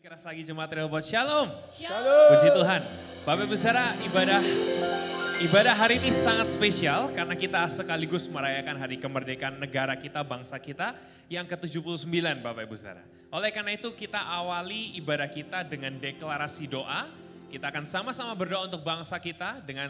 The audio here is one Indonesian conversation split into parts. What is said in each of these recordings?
keras lagi jemaat Rehoboth. Shalom. Shalom. Puji Tuhan. Bapak Ibu Saudara, ibadah hari ini sangat spesial karena kita sekaligus merayakan hari kemerdekaan negara kita, bangsa kita yang ke-79 Bapak Ibu Saudara. Oleh karena itu kita awali ibadah kita dengan deklarasi doa. Kita akan sama-sama berdoa untuk bangsa kita dengan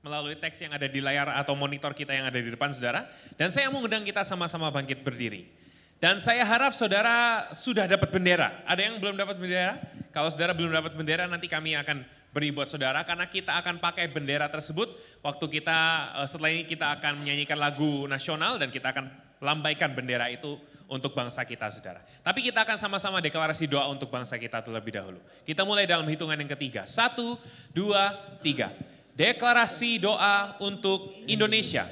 melalui teks yang ada di layar atau monitor kita yang ada di depan saudara. Dan saya mengundang kita sama-sama bangkit berdiri. Dan saya harap saudara sudah dapat bendera. Ada yang belum dapat bendera? Kalau saudara belum dapat bendera nanti kami akan beri buat saudara. Karena kita akan pakai bendera tersebut. Waktu kita setelah ini kita akan menyanyikan lagu nasional dan kita akan lambaikan bendera itu untuk bangsa kita saudara. Tapi kita akan sama-sama deklarasi doa untuk bangsa kita terlebih dahulu. Kita mulai dalam hitungan yang ketiga. 1, 2, 3. Deklarasi doa untuk Indonesia.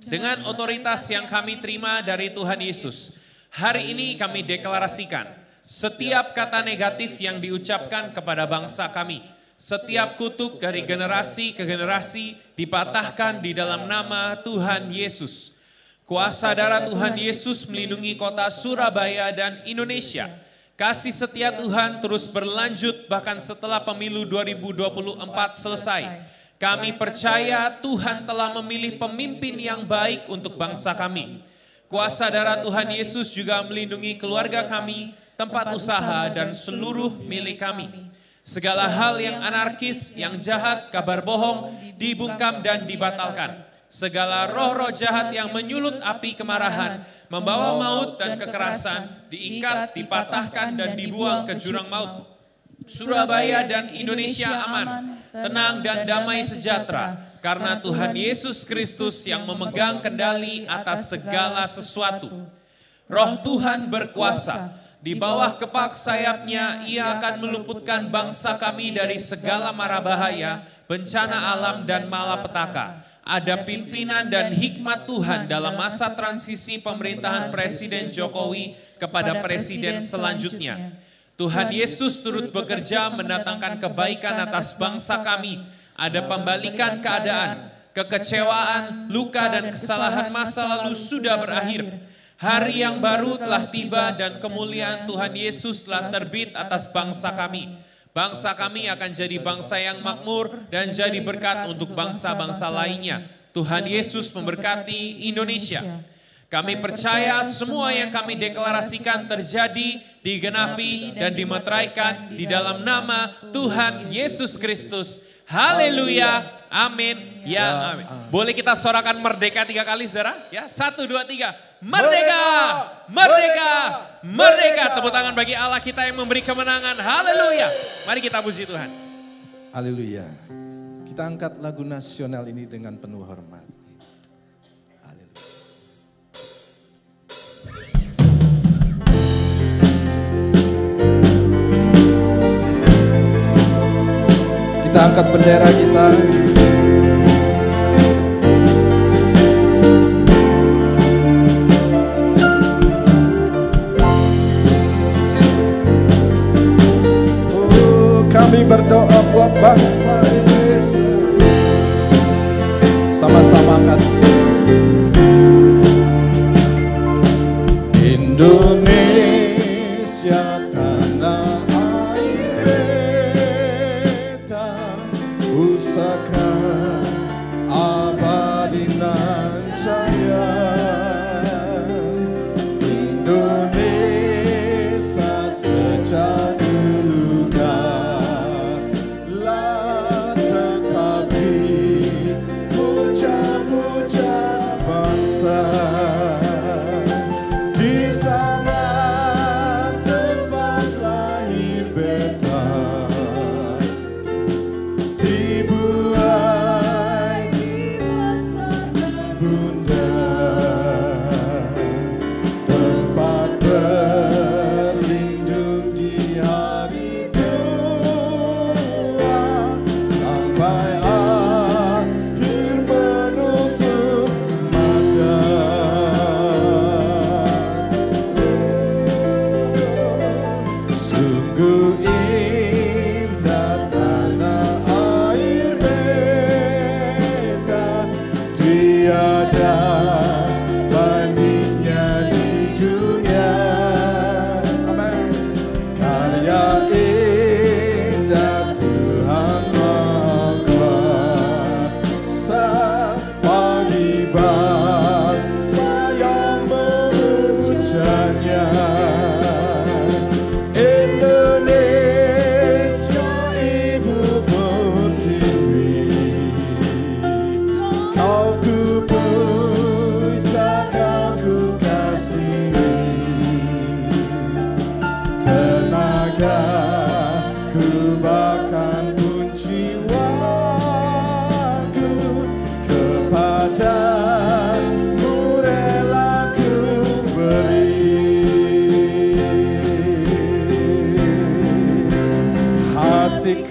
Dengan otoritas yang kami terima dari Tuhan Yesus, hari ini kami deklarasikan setiap kata negatif yang diucapkan kepada bangsa kami, setiap kutuk dari generasi ke generasi dipatahkan di dalam nama Tuhan Yesus. Kuasa darah Tuhan Yesus melindungi kota Surabaya dan Indonesia. Kasih setia Tuhan terus berlanjut bahkan setelah pemilu 2024 selesai. Kami percaya Tuhan telah memilih pemimpin yang baik untuk bangsa kami. Kuasa darah Tuhan Yesus juga melindungi keluarga kami, tempat usaha dan seluruh milik kami. Segala hal yang anarkis, yang jahat, kabar bohong, dibungkam dan dibatalkan. Segala roh-roh jahat yang menyulut api kemarahan, membawa maut dan kekerasan, diikat, dipatahkan dan dibuang ke jurang maut. Surabaya dan Indonesia aman, tenang dan damai sejahtera, karena Tuhan Yesus Kristus yang memegang kendali atas segala sesuatu. Roh Tuhan berkuasa, di bawah kepak sayapnya Ia akan meluputkan bangsa kami dari segala mara bahaya, bencana alam dan malapetaka. Ada pimpinan dan hikmat Tuhan dalam masa transisi pemerintahan Presiden Jokowi kepada presiden selanjutnya. Tuhan Yesus turut bekerja mendatangkan kebaikan atas bangsa kami. Ada pembalikan keadaan, kekecewaan, luka dan kesalahan masa lalu sudah berakhir. Hari yang baru telah tiba dan kemuliaan Tuhan Yesus telah terbit atas bangsa kami. Bangsa kami akan jadi bangsa yang makmur dan jadi berkat untuk bangsa-bangsa lainnya. Tuhan Yesus memberkati Indonesia. Kami percaya semua yang kami deklarasikan terjadi, digenapi, dan dimeteraikan di dalam nama Tuhan Yesus Kristus. Haleluya, amin, ya amin. Boleh kita sorakan merdeka 3 kali saudara? Ya, 1, 2, 3. Merdeka, merdeka, merdeka. Tepuk tangan bagi Allah kita yang memberi kemenangan. Haleluya. Mari kita puji Tuhan. Haleluya. Kita angkat lagu nasional ini dengan penuh hormat. Kita angkat bendera kita. Oh, kami berdoa buat bangsa Indonesia. Sama-sama angkat. Indonesia tanah pusaka abadi nan jaya. Indonesia sejak dulu kala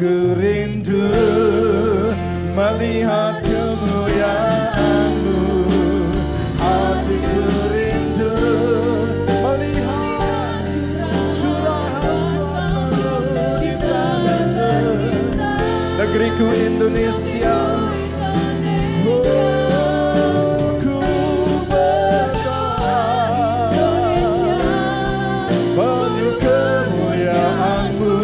Ku rindu melihat kemuliaan-Mu. Hatiku rindu melihat curahan kuasa-Mu di tanah negeriku Indonesia. Ku berdoa penuh kemuliaan-Mu.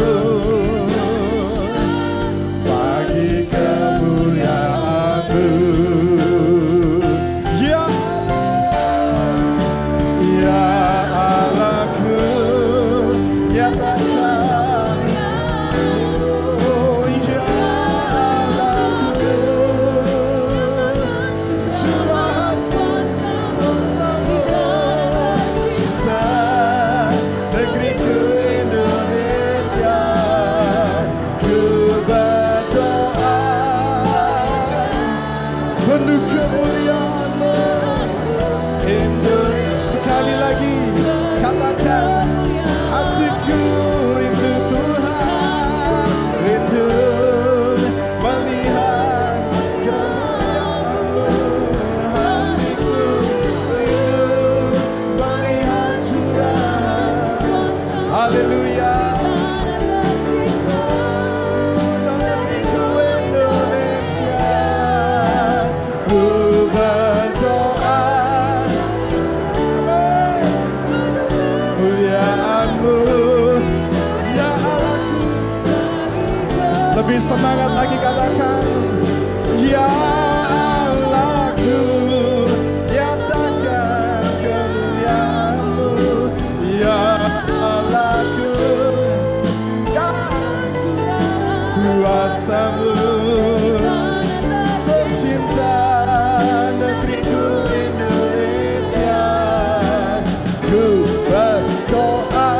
Sekali lagi katakan, hatiku rindu Tuhan, rindu melihat kemuliaan-Mu. Hatiku rindu melihat curahan. Haleluya. Negeriku Indonesia, ku berdoa kemuliaan-Mu, ya Allahku. Lebih semangat lagi katakan, ya Allahku, nyatakan kemuliaan-Mu, ya Allahku, ya kuasa-Mu. Cinta negeriku Indonesia, ku berdoa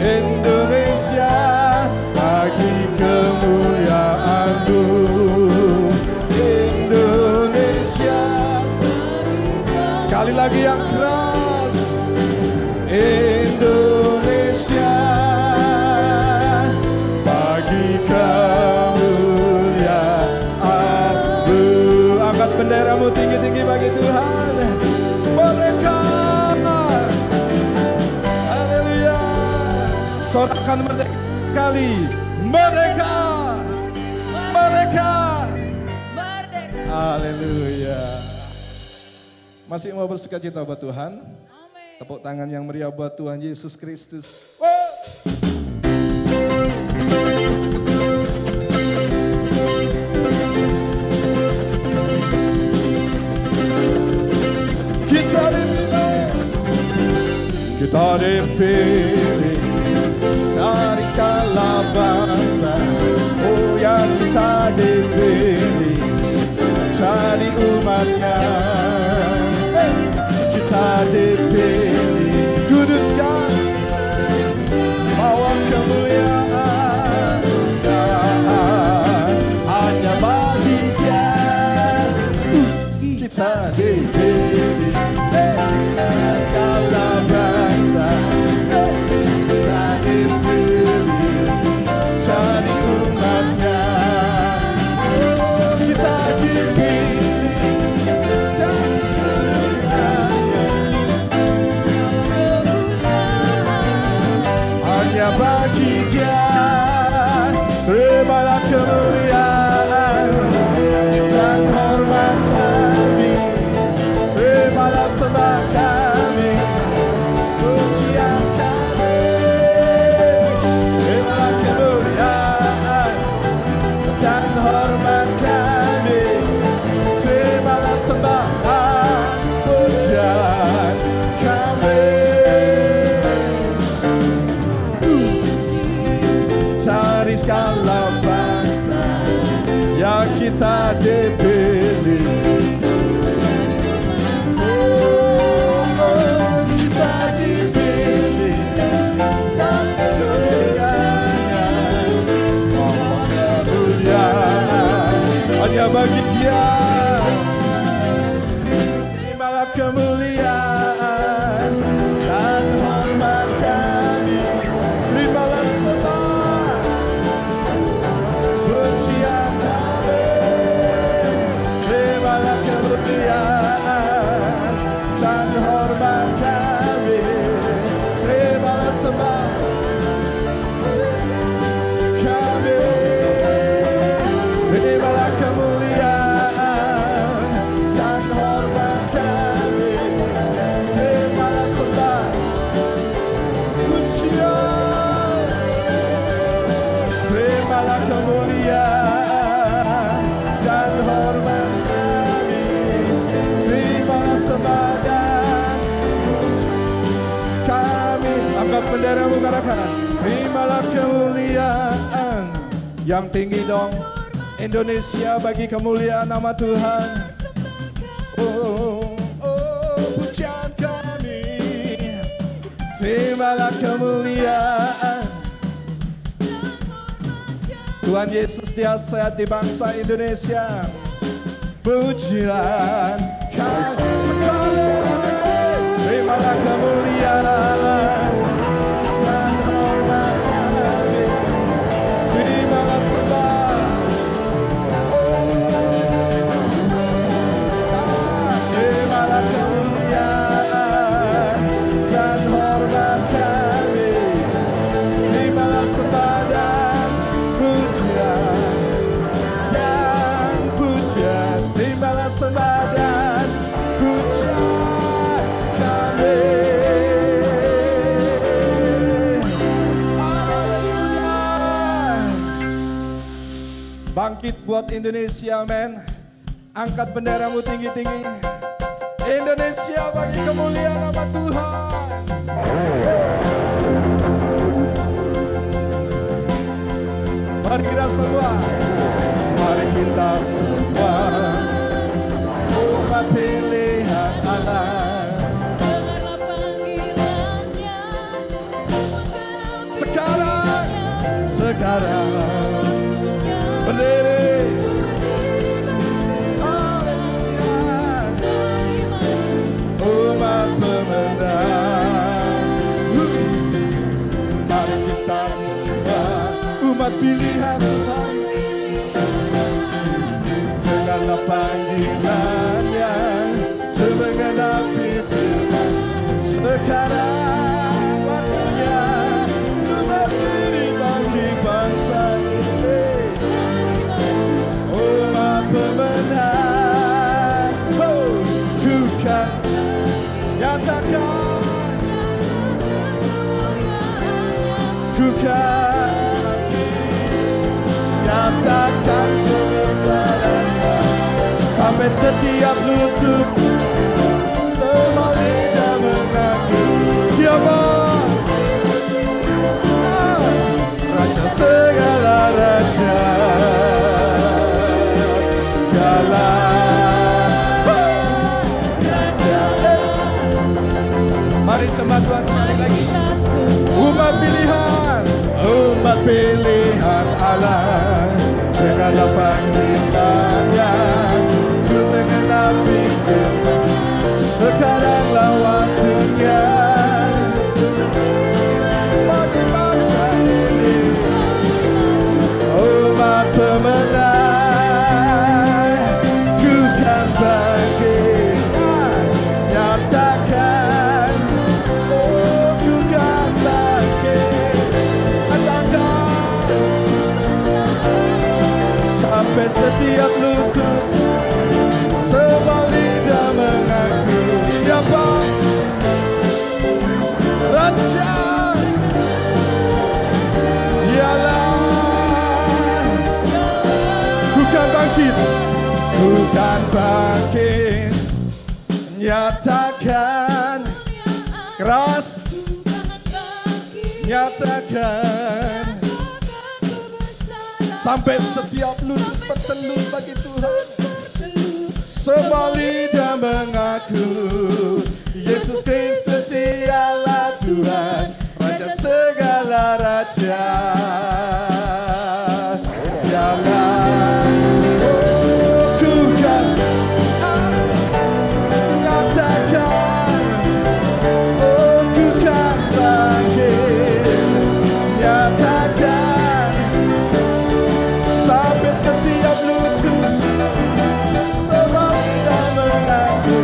Indonesia bagi kemuliaan-Mu. Indonesia, sekali lagi yang keras, Indonesia bagi kemuliaan-Mu. Angkat bendera-Mu tinggi-tinggi bagi Tuhan. Merdeka. Haleluya. Sorakan merdeka kali. Merdeka. Merdeka. Haleluya. Masih mau bersukacita buat Tuhan? Tepuk tangan yang meriah buat Tuhan Yesus Kristus. Kita dipilih dari segala bangsa. Oh ya, kita dipilih jadi umatnya. Kita dipilih kuduskan, bawa kemuliaan hanya bagi Dia. Kita dipilih segala bangsa. Kita dipilih jadi umatnya. Kita dipilih jadi umatnya. Hanya bagi Dia. Terimalah kemuliaan dan hormat kami. Terimalah sembah kami, pujian kami. Terimalah kemuliaan dan hormat kami. Terimalah sembah, pujian kami. Dari segala bangsa yang kita dipilih. Hanya bagi Dia. Terimalah kemuliaan dan hormat. katakan, terimalah kemuliaan yang tinggi dong. Indonesia bagi kemuliaan nama Tuhan. Oh, oh, pujian kami. Terimalah kemuliaan. Tuhan Yesus dia sehat di bangsa Indonesia. Pujian kami sekali. Terimalah kemuliaan dan hormat kami. Terimalah sembah. Terimalah kemuliaan dan hormat kami. Terimalah sembah dan pujian. Dan pujian. Terimalah sembah dan pujian kami. Bangkit buat Indonesia, men. Angkat benderamu tinggi-tinggi. Indonesia bagi kemuliaan nama Tuhan. Mari kita semua. Mari kita semua. Umat pilihan Allah. Sekarang. Berdiri. Haleluya. Umat pemenang. Mari kita semua umat pilihan Tuhan. Segala panggilannya menghadapi firman. Sekarang waktunya berdiri bagi bangsa ini. Umat pemenang. Oh, ku kan nyatakan. Ku kan nyatakan kebesarannya. Sampai setiap lutut semua lidah mengaku. Siapa? Raja segala raja. Mari sembah Tuhan sekali lagi. Umat pilihan Allah. Segala panggilannya mengenapi firman. Sekaranglah waktunya bagi bangsa ini. Umat pemenang, ku kan bangkit, nyatakan. Oh, ku kan bangkit, nyatakan. Sampai setiap lutut semua lidah mengaku. Siapa? Raja. Dialah. Ku kan bangkit, nyatakan. Keras. Nyatakan. Sampai setiap lutut bertelut bagi Tuhan. Semua lidah mengaku Yesus Kristus dialah Tuhan, Raja segala raja. Jangan ku kan nyatakan. Oh, ku kan bangkit, nyatakan. Sampai setiap lutut semua lidah mengaku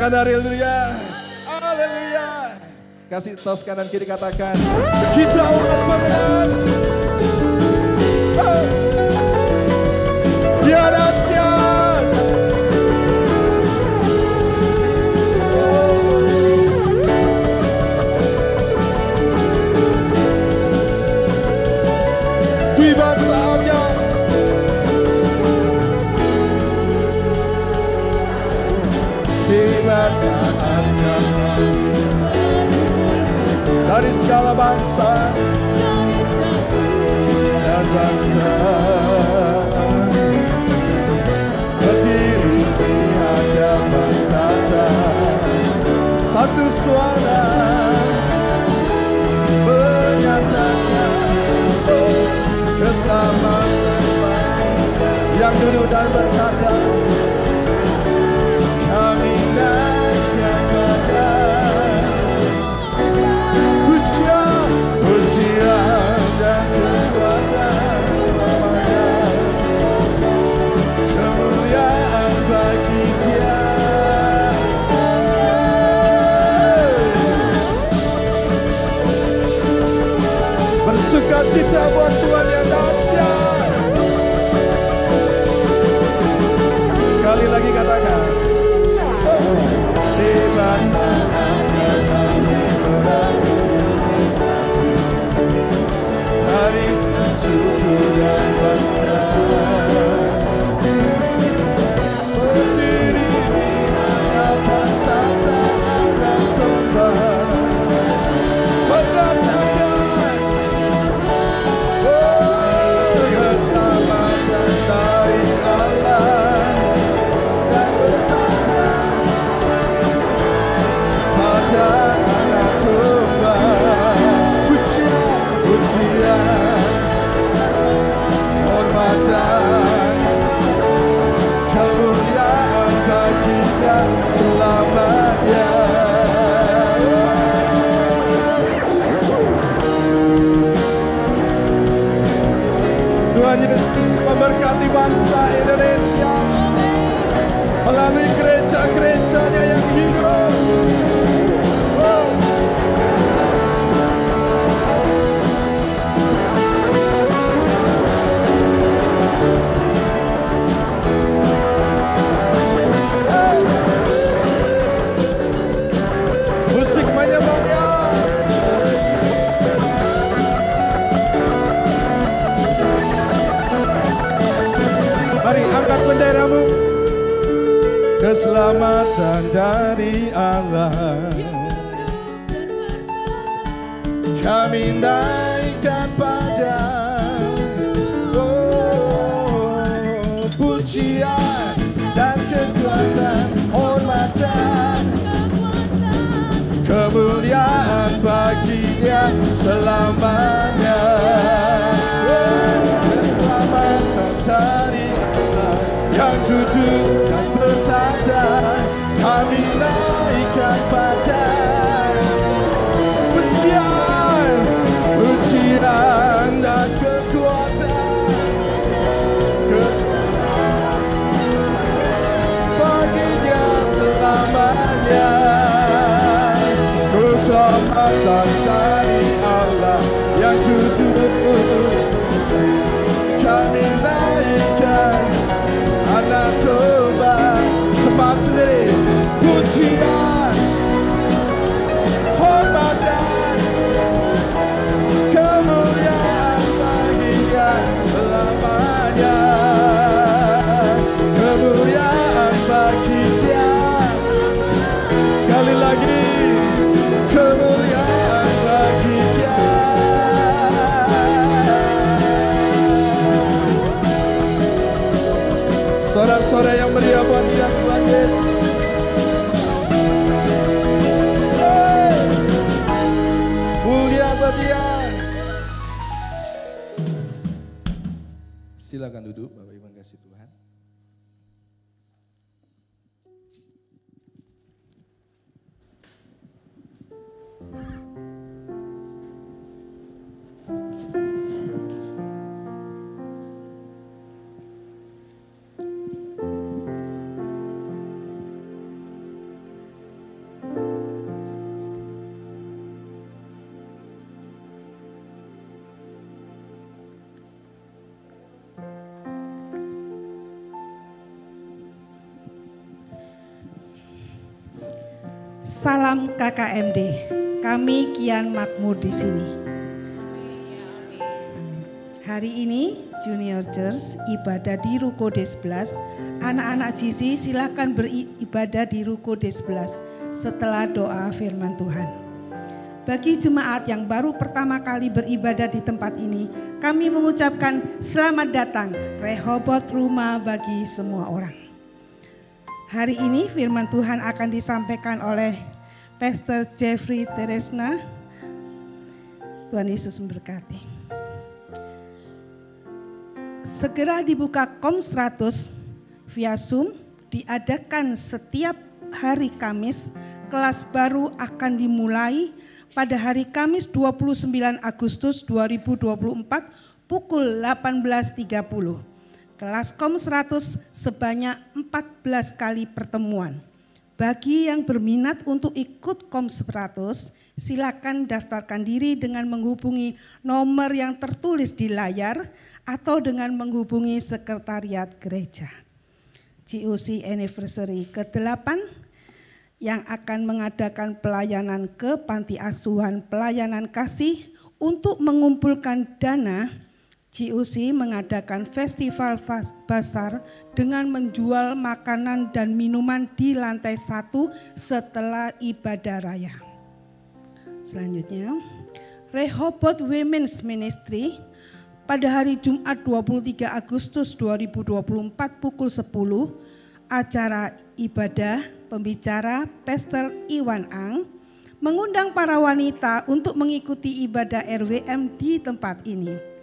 Katakan haleluya. Haleluya. Kasih tos kanan kiri katakan. Kita umat pemenang. Dia dahsyat. Tiba saatnya. Tiba saatnya. Dari segala bangsa dan bangsa berdiri di hadapan Tata, satu suara menyatakan keselamatan yang duduk dan berkata, kami naikkan pada pujian dan kekuatan Namanya, kemuliaan bagi Dia. Bersukacita buat Tuhan yang dahsyat. Sekali lagi katakan, di masa dari suku dan bangsa berdiri di hadapan tata dan domba, mengatakan keselamatan dari Allah dan bertanya pada anak domba. Pujian, hormatan, kemuliaan bagi Dia selamanya. Tuhan Yesus memberkati bangsa Indonesia melalui gereja-gerejanya yang hidup. Musik menyembahnya. Mari angkat benderamu. Keselamatan dari Allah kami naikkan pada pujian dan kekuatan, hormatan, kemuliaan bagi Dia selamanya. Keselamatan dari Allah yang duduk dan bertata, kami naikkan pada pujian, pujian dan kekuatan, bagi Dia selamanya. Keselamatan dari Allah yang duduk, kami naikkan anak domba. Sempat sendiri, pujian, hormatan, kemuliaan bagi Dia selamanya. Kemuliaan bagi Dia. Sekali lagi, kemuliaan bagi Dia. Sorak-sorak yang meriah buat Dia, Tuhan Yesus. Mulia buat Dia. Silakan duduk, Bapak Ibu yang kasih Tuhan. Salam KKMD. Kami kian makmur di sini. Hari ini Junior Church ibadah di Ruko D11. Anak-anak GC silakan beribadah di Ruko D11 setelah doa firman Tuhan. Bagi jemaat yang baru pertama kali beribadah di tempat ini, kami mengucapkan selamat datang Rehobot, rumah bagi semua orang. Hari ini firman Tuhan akan disampaikan oleh Pastor Jeffrey Teresna. Tuhan Yesus memberkati. Segera dibuka KOM 100 via Zoom, diadakan setiap hari Kamis. Kelas baru akan dimulai pada hari Kamis 29 Agustus 2024 pukul 18.30. Kelas KOM 100 sebanyak 14 kali pertemuan. Bagi yang berminat untuk ikut KOM 100, silakan daftarkan diri dengan menghubungi nomor yang tertulis di layar atau dengan menghubungi sekretariat gereja. GOC Anniversary ke-8 yang akan mengadakan pelayanan ke panti asuhan pelayanan kasih untuk mengumpulkan dana. GOC mengadakan festival basar dengan menjual makanan dan minuman di lantai 1 setelah ibadah raya. Selanjutnya, Rehobot Women's Ministry pada hari Jumat 23 Agustus 2024 pukul 10, acara ibadah pembicara Pastor Iwan Ang mengundang para wanita untuk mengikuti ibadah RWM di tempat ini.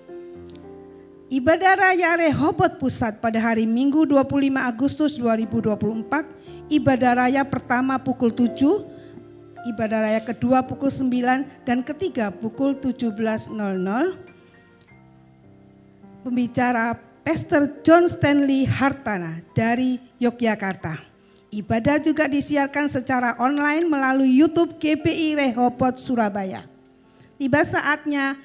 Ibadah Raya Rehobot Pusat pada hari Minggu 25 Agustus 2024, ibadah raya pertama pukul 7, ibadah raya kedua pukul 9 dan ketiga pukul 17.00. Pembicara Pastor John Stanley Hartana dari Yogyakarta. Ibadah juga disiarkan secara online melalui YouTube GPI Rehobot Surabaya. Tiba saatnya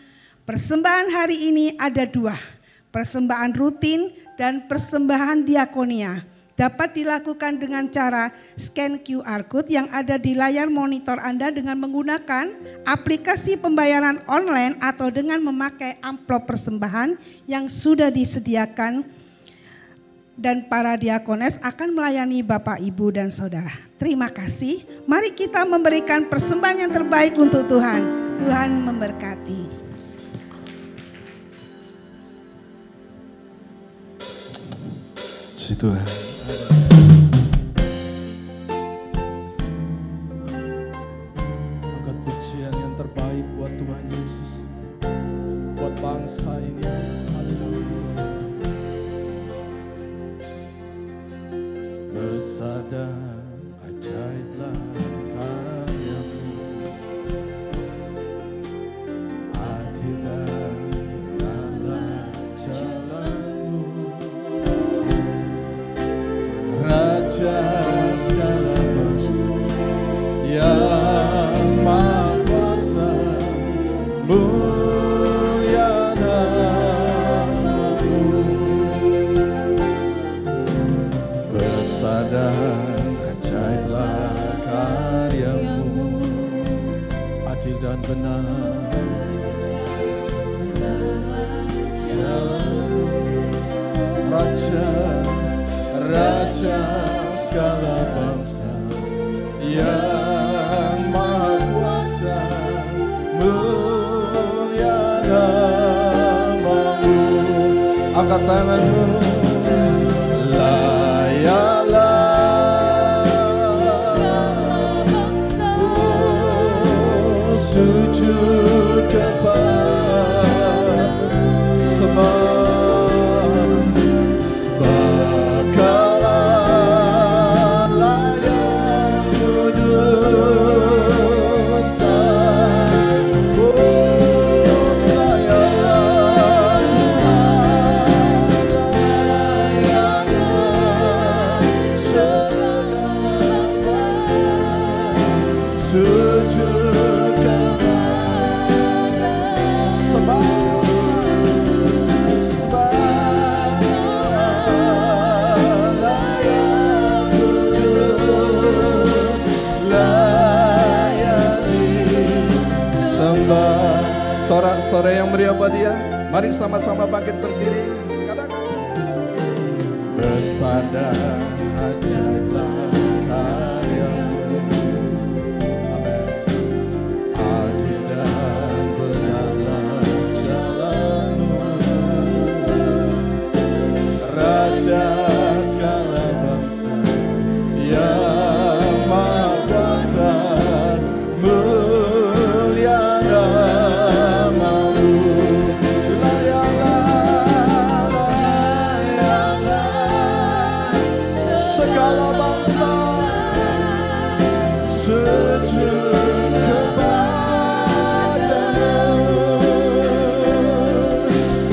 persembahan hari ini ada 2, persembahan rutin dan persembahan diakonia. Dapat dilakukan dengan cara scan QR Code yang ada di layar monitor Anda dengan menggunakan aplikasi pembayaran online atau dengan memakai amplop persembahan yang sudah disediakan. Dan para diakones akan melayani Bapak, Ibu, dan Saudara. Terima kasih. Mari kita memberikan persembahan yang terbaik untuk Tuhan. Tuhan memberkati. Puji Tuhan. Angkat pujian yang terbaik buat Tuhan Yesus. Buat bangsa ini. Haleluya. Besar dan ajaiblah karya-Mu, adil dan benarlah jalan-Mu, Raja segala bangsa yang Maha Kuasa, mulia nama-Mu. Dan ajaiblah karya-Mu, adil dan benar jalan-Mu, Raja, Raja segala bangsa yang Maha Kuasa, mulia nama-Mu. Angkat tangan-Mu. Sujud kepada sebab bakalan layak kudus dan sayang Sore yang meriah buat dia. Mari sama-sama bangkit berdiri. Katakan. Bersandar ajaiblah karya-Mu. Amin. Adil dan benarlah jalan-Mu. Raja segala bangsa yang Maha Kuasa, mulia nama-Mu. Segala bangsa sujud kepada-Mu.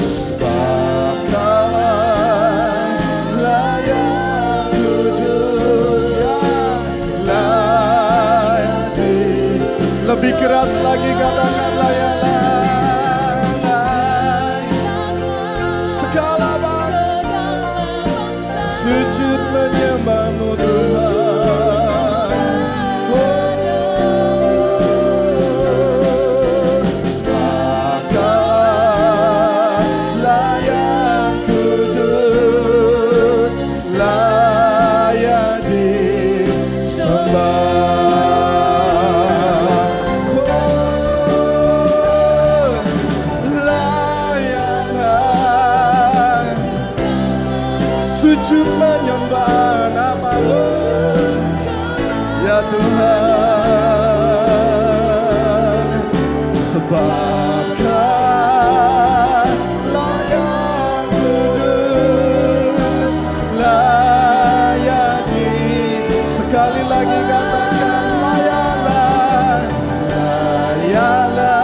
Sebab Kau-lah yang kudus, yang layak lebih keras lagi katakan layak. Segala bangsa sujud menyembah-Mu Tuhan. Sebab Kau-lah yang kudus, layak disembah. Sujud menyembah nama-Mu, ya Tuhan. Sebab Kau-lah yang kudus, layak sekali lagi katakan layaklah, layaklah.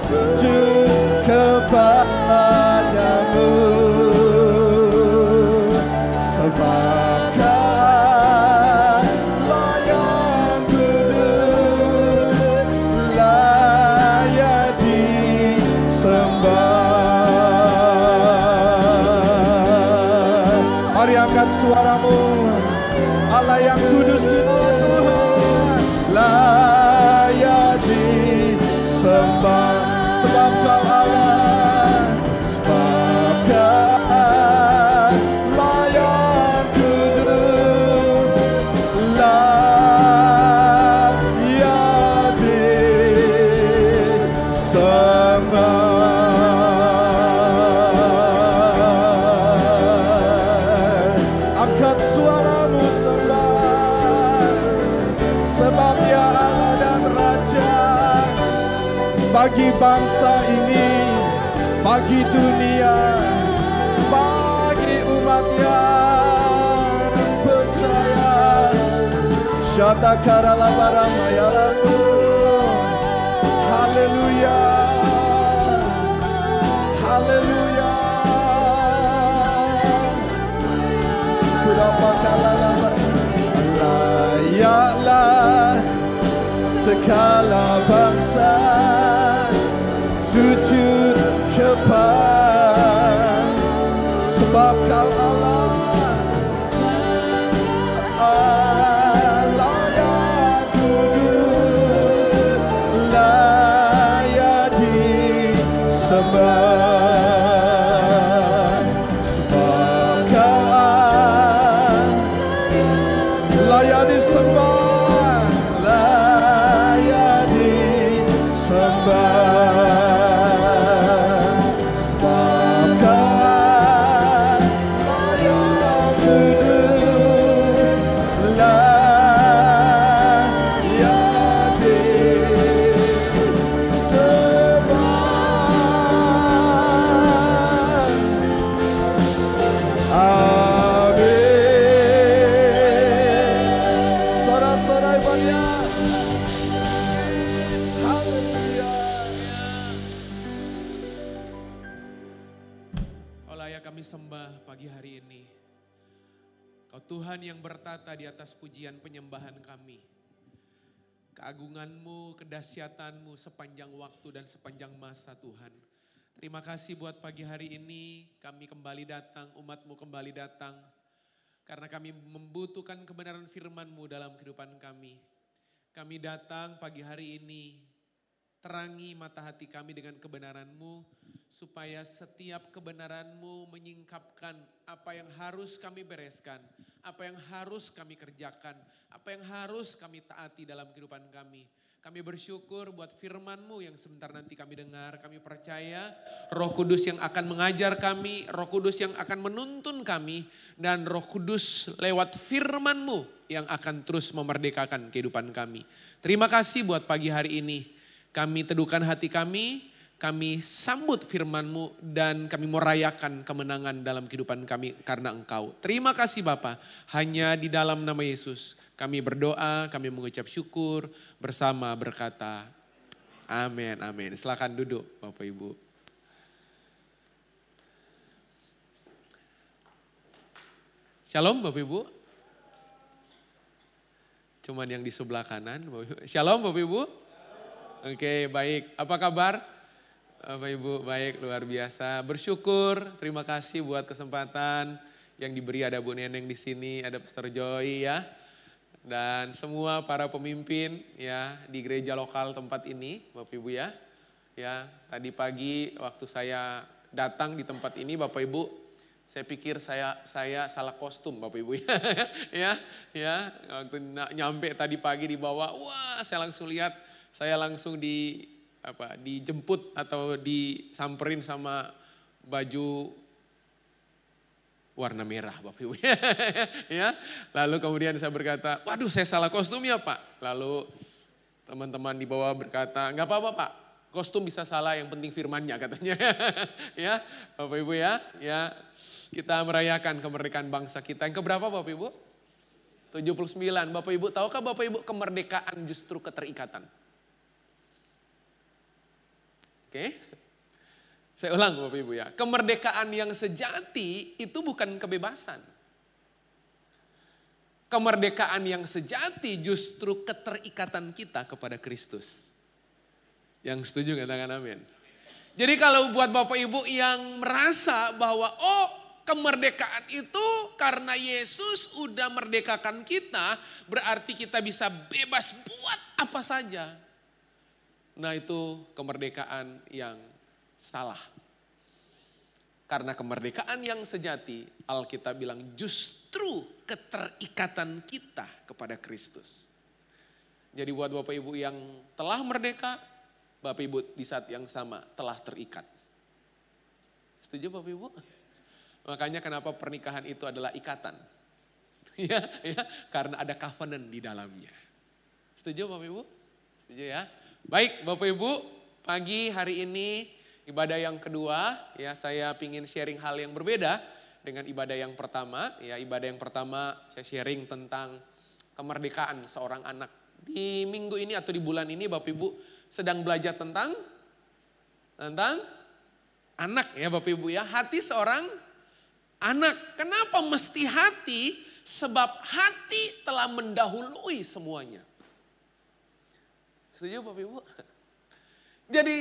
Sujud kepada-Mu. Sebab Kau-lah yang kudus, layak disembah. Mari angkat suaramu, Allah yang kudus di Tuhan, layak disembah. Sebab Kau Allah, sebab Kau-lah yang kudus, layak disembah. Angkat suaramu sembah, sebab Dia Allah dan Raja bagi bangsa ini, bagi dunia, bagi umat yang percaya. Shatakara labaramaya-Rabu. Haleluya, haleluya. Layaklah segala bangsa sujud kepada, sebab Kau Allah, Allah yang kudus, layak disembah. Sebab Kau layak disembah, layak disembah. Tuhan yang bertata di atas pujian penyembahan kami. Keagungan-Mu, kedahsyatan-Mu sepanjang waktu dan sepanjang masa Tuhan. Terima kasih buat pagi hari ini kami kembali datang, umat-Mu kembali datang. Karena kami membutuhkan kebenaran firman-Mu dalam kehidupan kami. Kami datang pagi hari ini, terangi mata hati kami dengan kebenaran-Mu, supaya setiap kebenaran-Mu menyingkapkan apa yang harus kami bereskan, apa yang harus kami kerjakan, apa yang harus kami taati dalam kehidupan kami. Kami bersyukur buat firman-Mu yang sebentar nanti kami dengar. Kami percaya Roh Kudus yang akan mengajar kami, Roh Kudus yang akan menuntun kami, dan Roh Kudus lewat firman-Mu yang akan terus memerdekakan kehidupan kami. Terima kasih buat pagi hari ini. Kami teduhkan hati kami sambut firman-Mu, dan kami merayakan kemenangan dalam kehidupan kami karena Engkau. Terima kasih Bapa, hanya di dalam nama Yesus kami berdoa, kami mengucap syukur bersama berkata amin, amin. Silakan duduk Bapak Ibu. Shalom Bapak Ibu. Cuman yang di sebelah kanan. Shalom Bapak Ibu. Oke, baik. Apa kabar? Bapak Ibu baik, luar biasa. Bersyukur, terima kasih buat kesempatan yang diberi. Ada Bu Neneng di sini, ada Pastor Joy ya. Dan semua para pemimpin ya di gereja lokal tempat ini, Bapak Ibu ya. Ya, tadi pagi waktu saya datang di tempat ini Bapak Ibu, saya pikir saya salah kostum Bapak Ibu ya. ya, waktu nyampe tadi pagi di bawah, wah saya langsung lihat, saya langsung dijemput atau disamperin sama baju warna merah Bapak Ibu ya. Lalu kemudian saya berkata, waduh saya salah kostum ya Pak. Lalu teman-teman di bawah berkata, enggak apa-apa Pak, kostum bisa salah, yang penting firmannya katanya. Ya Bapak Ibu ya, kita merayakan kemerdekaan bangsa kita. Yang keberapa Bapak Ibu? 79. Bapak Ibu, tahukah Bapak Ibu kemerdekaan justru keterikatan? Oke. Saya ulang Bapak Ibu ya, kemerdekaan yang sejati itu bukan kebebasan. Kemerdekaan yang sejati justru keterikatan kita kepada Kristus. Yang setuju katakan amin. Jadi kalau buat Bapak Ibu yang merasa bahwa kemerdekaan itu karena Yesus udah merdekakan kita, berarti kita bisa bebas buat apa saja. Nah itu kemerdekaan yang salah. Karena kemerdekaan yang sejati, Alkitab bilang justru keterikatan kita kepada Kristus. Jadi buat Bapak Ibu yang telah merdeka, Bapak Ibu di saat yang sama telah terikat. Setuju Bapak Ibu? Makanya kenapa pernikahan itu adalah ikatan. ya, karena ada covenant di dalamnya. Setuju Bapak Ibu? Setuju ya? Baik Bapak Ibu, pagi hari ini ibadah yang kedua, ya saya ingin sharing hal yang berbeda dengan ibadah yang pertama. Ya ibadah yang pertama saya sharing tentang kemerdekaan seorang anak. Di minggu ini atau di bulan ini Bapak Ibu sedang belajar tentang anak ya Bapak Ibu ya. Hati seorang anak. Kenapa mesti hati? Sebab hati telah mendahului semuanya. Setuju Bapak Ibu? Jadi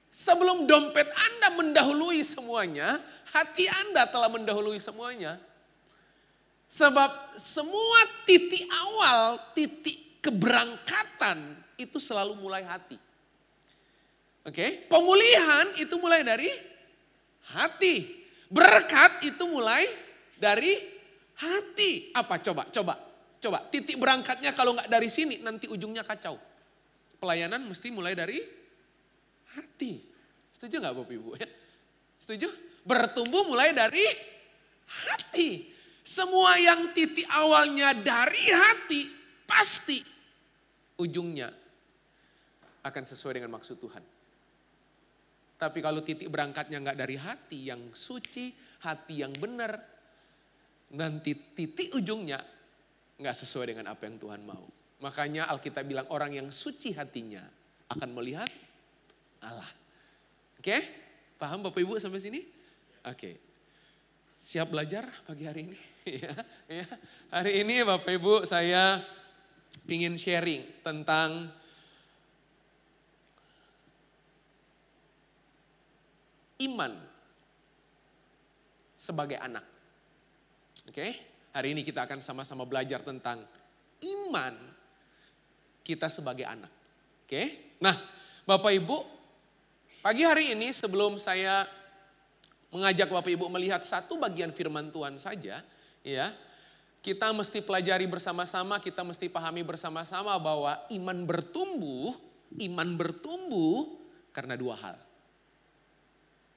sebelum dompet Anda mendahului semuanya, hati Anda telah mendahului semuanya. Sebab semua titik awal, titik keberangkatan itu selalu mulai hati. Oke, pemulihan itu mulai dari hati. Berkat itu mulai dari hati. Apa coba? Titik berangkatnya kalau nggak dari sini nanti ujungnya kacau. Pelayanan mesti mulai dari hati. Setuju gak Bapak Ibu? Setuju? Bertumbuh mulai dari hati. Semua yang titik awalnya dari hati, pasti ujungnya akan sesuai dengan maksud Tuhan. Tapi kalau titik berangkatnya gak dari hati yang suci, hati yang benar, nanti titik ujungnya gak sesuai dengan apa yang Tuhan mau. Makanya Alkitab bilang orang yang suci hatinya akan melihat Allah. Oke, paham Bapak Ibu sampai sini? Oke, siap belajar pagi hari ini? ya. Hari ini Bapak Ibu saya ingin sharing tentang iman sebagai anak. Oke, hari ini kita akan sama-sama belajar tentang iman kita sebagai anak. Oke? Nah, Bapak Ibu, pagi hari ini sebelum saya mengajak Bapak Ibu melihat satu bagian firman Tuhan saja, ya, kita mesti pelajari bersama-sama, kita mesti pahami bersama-sama bahwa iman bertumbuh karena dua hal.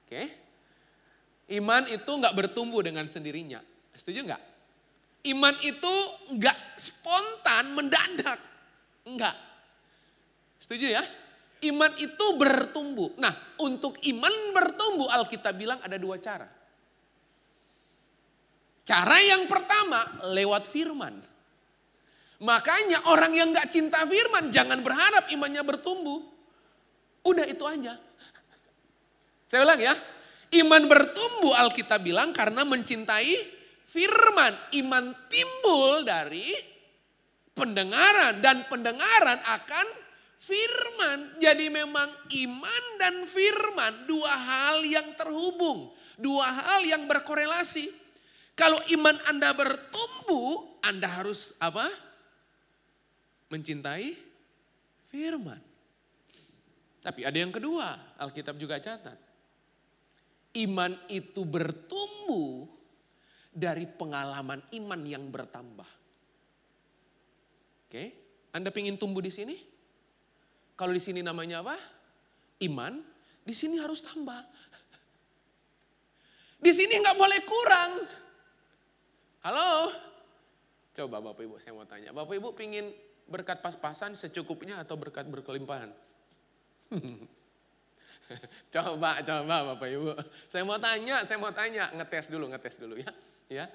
Oke? Iman itu nggak bertumbuh dengan sendirinya. Setuju nggak? Iman itu nggak spontan mendadak. Enggak. Setuju ya? Iman itu bertumbuh. Nah, untuk iman bertumbuh Alkitab bilang ada dua cara. Cara yang pertama lewat firman. Makanya orang yang gak cinta firman jangan berharap imannya bertumbuh. Udah itu aja. Saya ulang ya. Iman bertumbuh Alkitab bilang karena mencintai firman. Iman timbul dari pendengaran dan pendengaran akan firman. Jadi memang iman dan firman dua hal yang terhubung. Dua hal yang berkorelasi. Kalau iman Anda bertumbuh, Anda harus apa? Mencintai firman. Tapi ada yang kedua, Alkitab juga catat. Iman itu bertumbuh dari pengalaman iman yang bertambah. Oke, Anda ingin tumbuh di sini? Kalau di sini namanya apa? Iman, di sini harus tambah. Di sini nggak boleh kurang. Halo? Coba Bapak Ibu saya mau tanya. Bapak Ibu pingin berkat pas-pasan secukupnya atau berkat berkelimpahan? Coba Bapak Ibu. Saya mau tanya, ngetes dulu ya. Ya.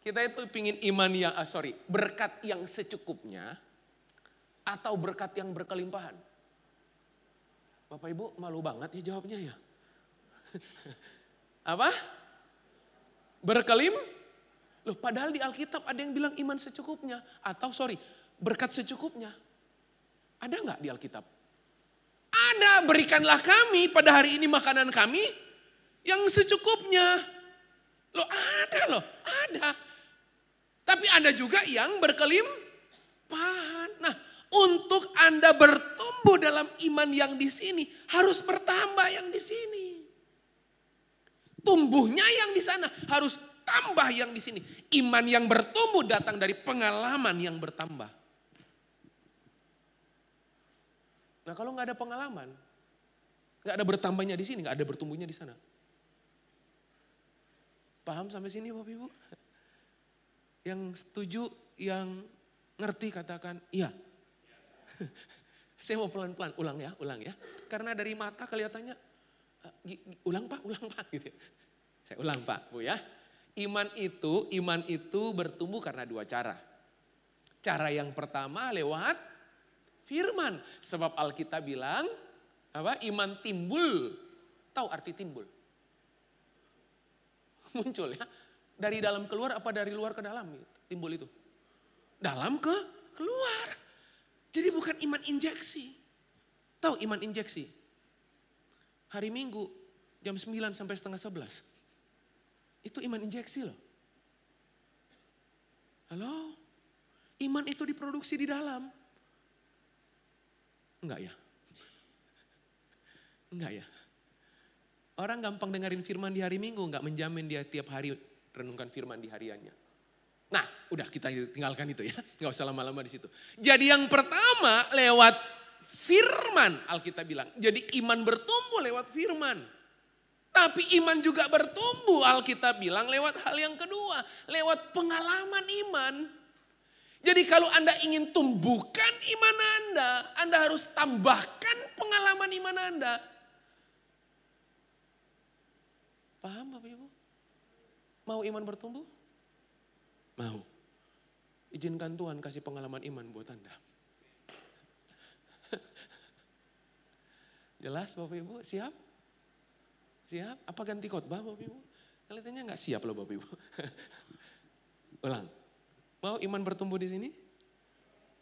Kita itu pingin iman yang, berkat yang secukupnya atau berkat yang berkelimpahan? Bapak Ibu malu banget ya jawabnya ya. Apa? Loh, padahal di Alkitab ada yang bilang iman secukupnya. Atau berkat secukupnya. Ada nggak di Alkitab? Ada, berikanlah kami pada hari ini makanan kami yang secukupnya. Ada. Tapi ada juga yang berkelimpahan. Nah, untuk Anda bertumbuh dalam iman yang di sini, harus bertambah yang di sini. Tumbuhnya yang di sana, harus tambah yang di sini. Iman yang bertumbuh datang dari pengalaman yang bertambah. Nah, kalau nggak ada pengalaman, nggak ada bertambahnya di sini, nggak ada bertumbuhnya di sana. Paham sampai sini Bapak Ibu? Yang setuju, yang ngerti katakan iya. Saya mau pelan-pelan, ulang ya. Karena dari mata kelihatannya, ulang Pak gitu. Saya ulang Pak, Bu ya. Iman itu bertumbuh karena dua cara. Cara yang pertama lewat firman. Sebab Alkitab bilang, iman timbul. Tahu arti timbul? Muncul ya. Dari dalam keluar apa dari luar ke dalam? Timbul itu. Dalam ke keluar. Jadi bukan iman injeksi. Tahu iman injeksi? Hari Minggu jam 9 sampai setengah 11. Itu iman injeksi loh. Halo? Iman itu diproduksi di dalam. Enggak ya? Orang gampang dengerin firman di hari Minggu, enggak menjamin dia tiap hari renungkan firman di hariannya. Nah, udah kita tinggalkan itu ya. Enggak usah lama-lama di situ. Jadi yang pertama lewat firman, Alkitab bilang. Jadi iman bertumbuh lewat firman. Tapi iman juga bertumbuh, Alkitab bilang lewat hal yang kedua. Lewat pengalaman iman. Jadi kalau Anda ingin tumbuhkan iman Anda harus tambahkan pengalaman iman Anda. Paham Bapak Ibu? Mau iman bertumbuh? Mau. Izinkan Tuhan kasih pengalaman iman buat Anda. Jelas Bapak Ibu? Siap? Siap? Apa ganti khotbah Bapak Ibu? Kelihatannya nggak siap loh Bapak Ibu. Ulang. Mau iman bertumbuh di sini?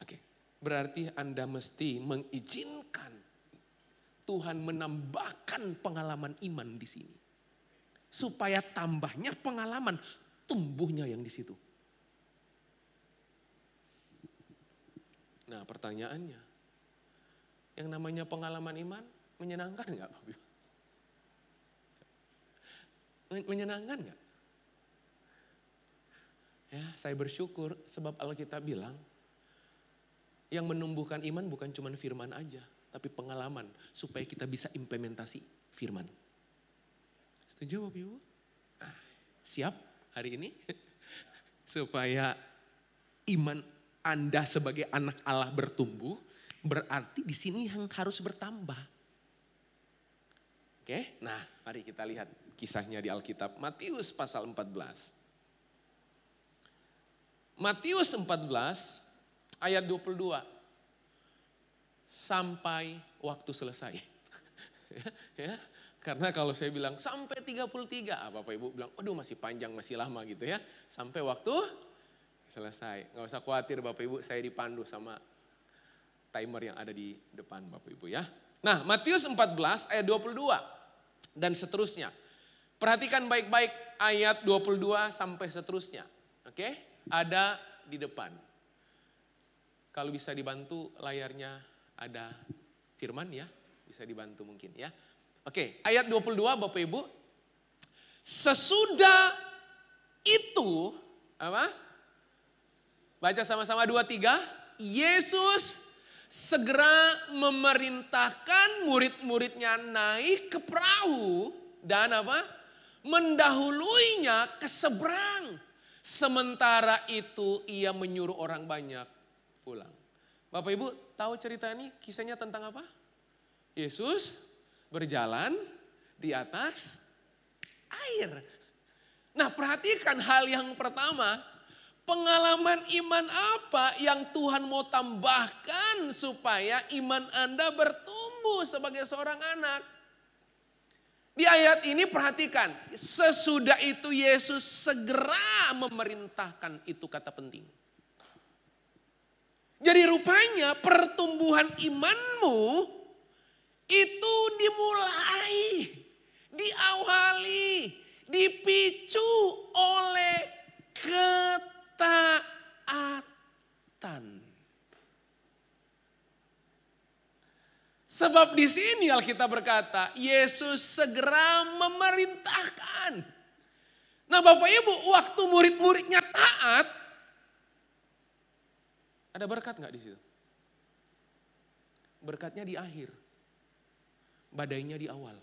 Oke. Berarti Anda mesti mengizinkan Tuhan menambahkan pengalaman iman di sini. Supaya tambahnya pengalaman, tumbuhnya yang di situ. Nah pertanyaannya, yang namanya pengalaman iman menyenangkan nggak Bapak Ibu? Menyenangkan nggak? Ya, saya bersyukur sebab Alkitab bilang yang menumbuhkan iman bukan cuma firman aja, tapi pengalaman supaya kita bisa implementasi firman. Setuju Bapak Ibu? Siap hari ini? Supaya iman Anda sebagai anak Allah bertumbuh, berarti di sini yang harus bertambah. Oke, nah mari kita lihat kisahnya di Alkitab. Matius pasal 14. Matius 14 ayat 22. Sampai waktu selesai. Ya, karena kalau saya bilang sampai 33, Bapak Ibu bilang, aduh masih panjang, masih lama gitu ya. Sampai waktu selesai. Nggak usah khawatir Bapak Ibu, saya dipandu sama timer yang ada di depan Bapak Ibu ya. Nah Matius 14 ayat 22 dan seterusnya. Perhatikan baik-baik ayat 22 sampai seterusnya. Oke, ada di depan. Kalau bisa dibantu layarnya ada firman ya, bisa dibantu mungkin ya. Oke, ayat 22 Bapak Ibu. Sesudah itu, apa? Baca sama-sama 2-3. Yesus segera memerintahkan murid-muridnya naik ke perahu dan apa? Mendahuluinya ke seberang. Sementara itu ia menyuruh orang banyak pulang. Bapak Ibu tahu cerita ini kisahnya tentang apa? Yesus berjalan di atas air. Nah perhatikan hal yang pertama. Pengalaman iman apa yang Tuhan mau tambahkan supaya iman Anda bertumbuh sebagai seorang anak? Di ayat ini perhatikan, sesudah itu Yesus segera memerintahkan, itu kata penting. Jadi rupanya pertumbuhan imanmu itu dimulai, diawali, dipicu oleh ketaatan. Sebab di sini Alkitab berkata, Yesus segera memerintahkan. Nah Bapak Ibu, waktu murid-muridnya taat, ada berkat nggak di situ? Berkatnya di akhir, badainya di awal.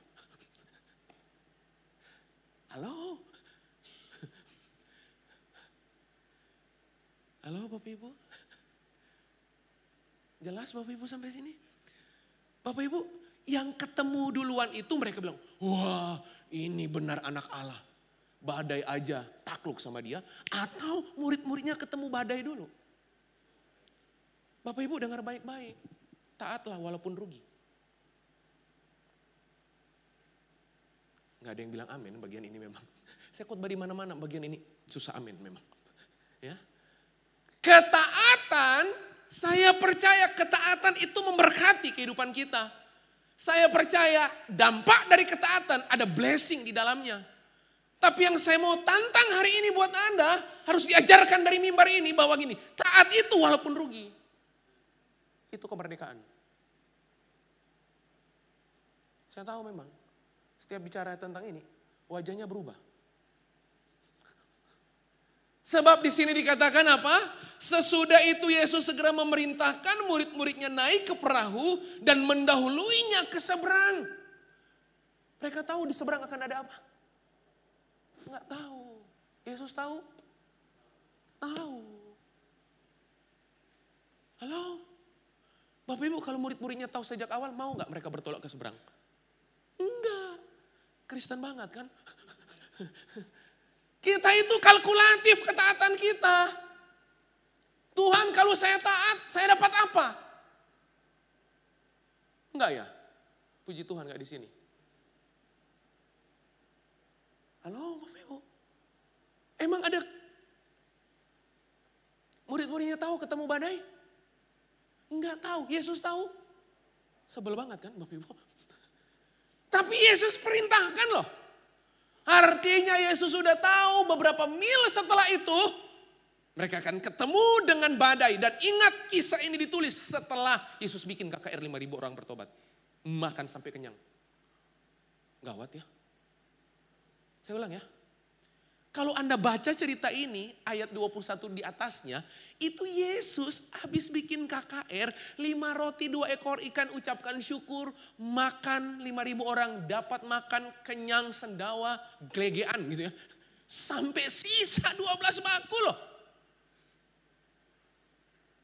Halo? Halo Bapak Ibu? Jelas Bapak Ibu sampai sini? Bapak Ibu, yang ketemu duluan itu mereka bilang, wah ini benar anak Allah. Badai aja takluk sama dia. Atau murid-muridnya ketemu badai dulu. Bapak Ibu dengar baik-baik. Taatlah walaupun rugi. Gak ada yang bilang amin bagian ini memang. Saya khotbah di mana-mana bagian ini susah amin memang. Ya. Ketaatan, saya percaya ketaatan itu memberkati kehidupan kita. Saya percaya dampak dari ketaatan ada blessing di dalamnya. Tapi yang saya mau tantang hari ini buat Anda, harus diajarkan dari mimbar ini bahwa gini, taat itu walaupun rugi. Itu kemerdekaan. Saya tahu memang, setiap bicara tentang ini, wajahnya berubah. Sebab di sini dikatakan apa? Sesudah itu Yesus segera memerintahkan murid-muridnya naik ke perahu dan mendahuluinya ke seberang. Mereka tahu di seberang akan ada apa? Enggak tahu. Yesus tahu? Tahu. Halo? Bapak Ibu kalau murid-muridnya tahu sejak awal, mau enggak mereka bertolak ke seberang? Enggak. Kristen banget kan? Kita itu kalkulatif ketaatan kita. Tuhan kalau saya taat, saya dapat apa? Enggak ya? Puji Tuhan enggak di sini. Halo Bapak Ibu. Emang ada murid-muridnya tahu ketemu badai? Enggak tahu, Yesus tahu. Sebel banget kan Bapak Ibu. Tapi Yesus perintahkan loh. Artinya Yesus sudah tahu beberapa mil setelah itu Mereka akan ketemu dengan badai. Dan ingat kisah ini ditulis setelah Yesus bikin KKR 5.000 orang bertobat. Makan sampai kenyang. Gawat ya. Saya ulang ya. Kalau Anda baca cerita ini, ayat 21 di atasnya, itu Yesus habis bikin KKR, 5 roti 2 ekor ikan, ucapkan syukur, makan 5.000 orang, dapat makan kenyang sendawa, gelegean gitu ya. Sampai sisa 12 bangku loh.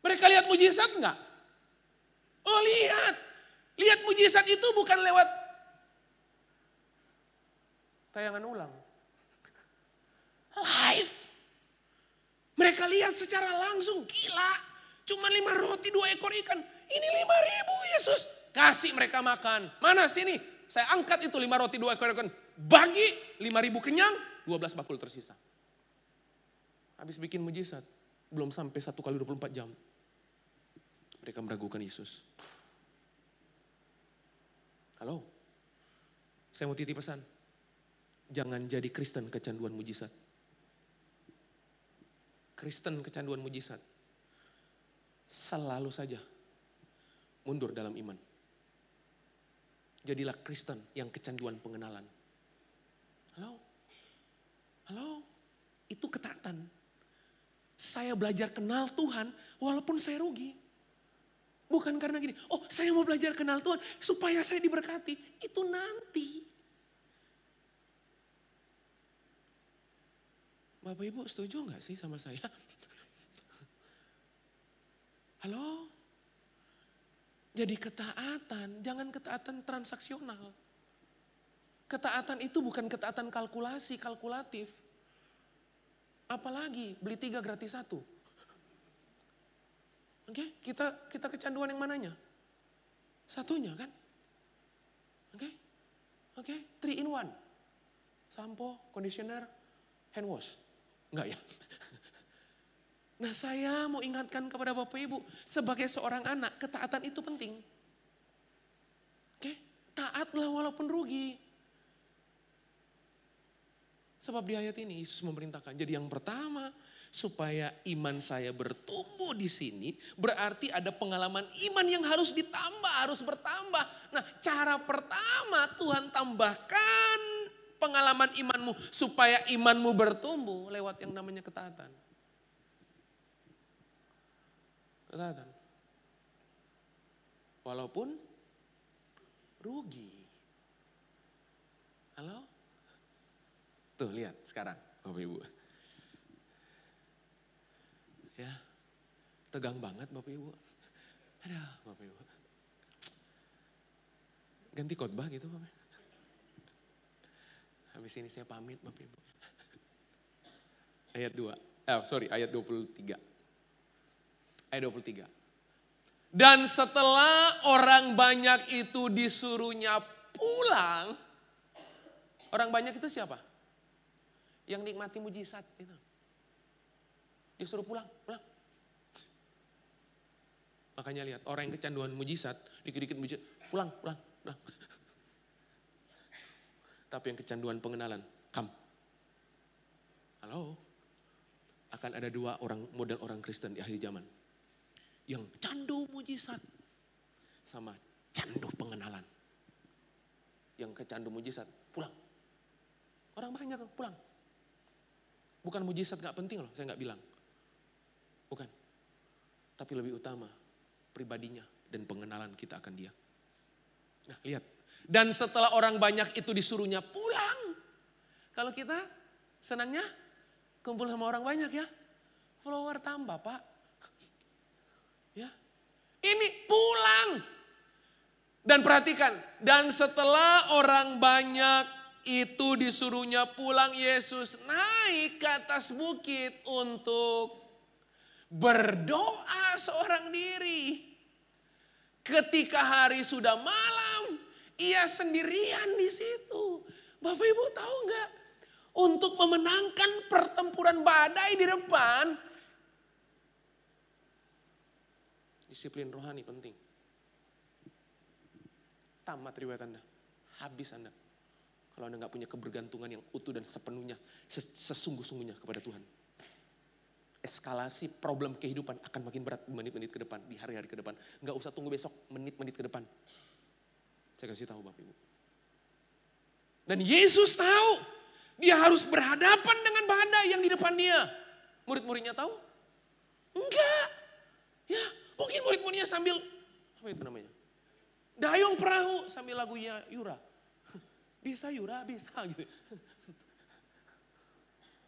Mereka lihat mujizat enggak? Oh lihat. Lihat mujizat itu bukan lewat tayangan ulang. Live. Mereka lihat secara langsung, gila. Cuma 5 roti 2 ekor ikan. Ini 5.000 Yesus. Kasih mereka makan. Mana sini? Saya angkat itu 5 roti 2 ekor ikan. Bagi 5.000 kenyang, 12 bakul tersisa. Habis bikin mujizat. Belum sampai 1 kali 24 jam. Mereka meragukan Yesus. Halo? Saya mau titip pesan. Jangan jadi Kristen kecanduan mujizat. Kristen kecanduan mujizat. Selalu saja mundur dalam iman. Jadilah Kristen yang kecanduan pengenalan. Halo? Halo? Itu ketaatan. Saya belajar kenal Tuhan walaupun saya rugi. Bukan karena gini, oh saya mau belajar kenal Tuhan supaya saya diberkati. Itu nanti. Bapak Ibu setuju gak sih sama saya? Halo? Jadi ketaatan, jangan ketaatan transaksional. Ketaatan itu bukan ketaatan kalkulasi, kalkulatif. Apalagi beli 3 gratis 1. Oke, kita kecanduan yang mananya? Satunya kan? Oke, 3 in 1. Sampo, conditioner, hand wash. Enggak ya? Nah saya mau ingatkan kepada Bapak Ibu, sebagai seorang anak, ketaatan itu penting. Oke, taatlah walaupun rugi. Sebab di ayat ini Yesus memerintahkan, jadi yang pertama, supaya iman saya bertumbuh di sini, berarti ada pengalaman iman yang harus ditambah, harus bertambah. Nah, cara pertama Tuhan tambahkan pengalaman imanmu supaya imanmu bertumbuh lewat yang namanya ketaatan. Ketaatan. Walaupun rugi. Halo? Tuh lihat sekarang Bapak Ibu. Ya, tegang banget Bapak Ibu. Aduh Bapak Ibu. Ganti khotbah gitu Bapak. Habis ini saya pamit Bapak Ibu. Ayat 2, ayat 23. Ayat 23. Dan setelah orang banyak itu disuruhnya pulang. Orang banyak itu siapa? Yang nikmati mujizat itu. Disuruh pulang. Makanya lihat, orang yang kecanduan mujizat, dikit-dikit mujizat, pulang. Tapi yang kecanduan pengenalan, come. Halo? Akan ada 2 orang model orang Kristen di akhir zaman. Yang candu mujizat, sama candu pengenalan. Yang kecandu mujizat, pulang. Orang banyak pulang. Bukan mujizat gak penting loh, saya gak bilang. Bukan. Tapi lebih utama pribadinya dan pengenalan kita akan dia. Nah lihat. Dan setelah orang banyak itu disuruhnya pulang. Kalau kita senangnya kumpul sama orang banyak ya. Follower tambah Pak. Ya. Ini pulang. Dan perhatikan. Dan setelah orang banyak itu disuruhnya pulang, Yesus naik ke atas bukit untuk berdoa seorang diri. Ketika hari sudah malam, ia sendirian di situ. Bapak Ibu tahu nggak? Untuk memenangkan pertempuran badai di depan, disiplin rohani penting. Tamat riwayat Anda, habis Anda. Kalau Anda nggak punya kebergantungan yang utuh dan sepenuhnya, sesungguh-sungguhnya kepada Tuhan. eskalasi problem kehidupan akan makin berat menit-menit ke depan, di hari-hari ke depan. Nggak usah tunggu besok, menit-menit ke depan. Saya kasih tahu Bapak Ibu. Dan Yesus tahu, dia harus berhadapan dengan badai yang di depan dia. Murid-muridnya tahu? Enggak. Ya, mungkin murid-muridnya sambil, apa itu namanya? Dayung perahu sambil lagunya Yura. Bisa Yura, bisa gitu.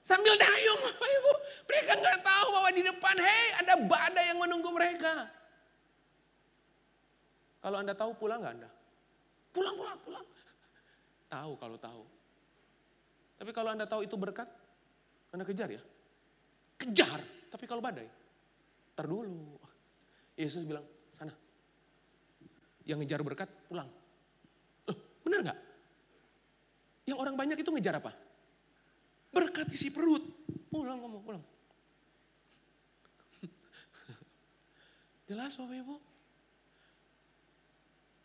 Sambil dayung Bapak Ibu. Mereka nggak tahu bahwa di depan, ada badai yang menunggu mereka. Kalau Anda tahu pulang nggak Anda? Pulang. Tahu kalau tahu. Tapi kalau Anda tahu itu berkat, Anda kejar ya. Kejar. Tapi kalau badai, ntar dulu. Yesus bilang, sana. Yang ngejar berkat, pulang. Loh, benar nggak? Yang orang banyak itu ngejar apa? Berkat isi perut. Pulang kamu, pulang. Jelas Bapak Ibu?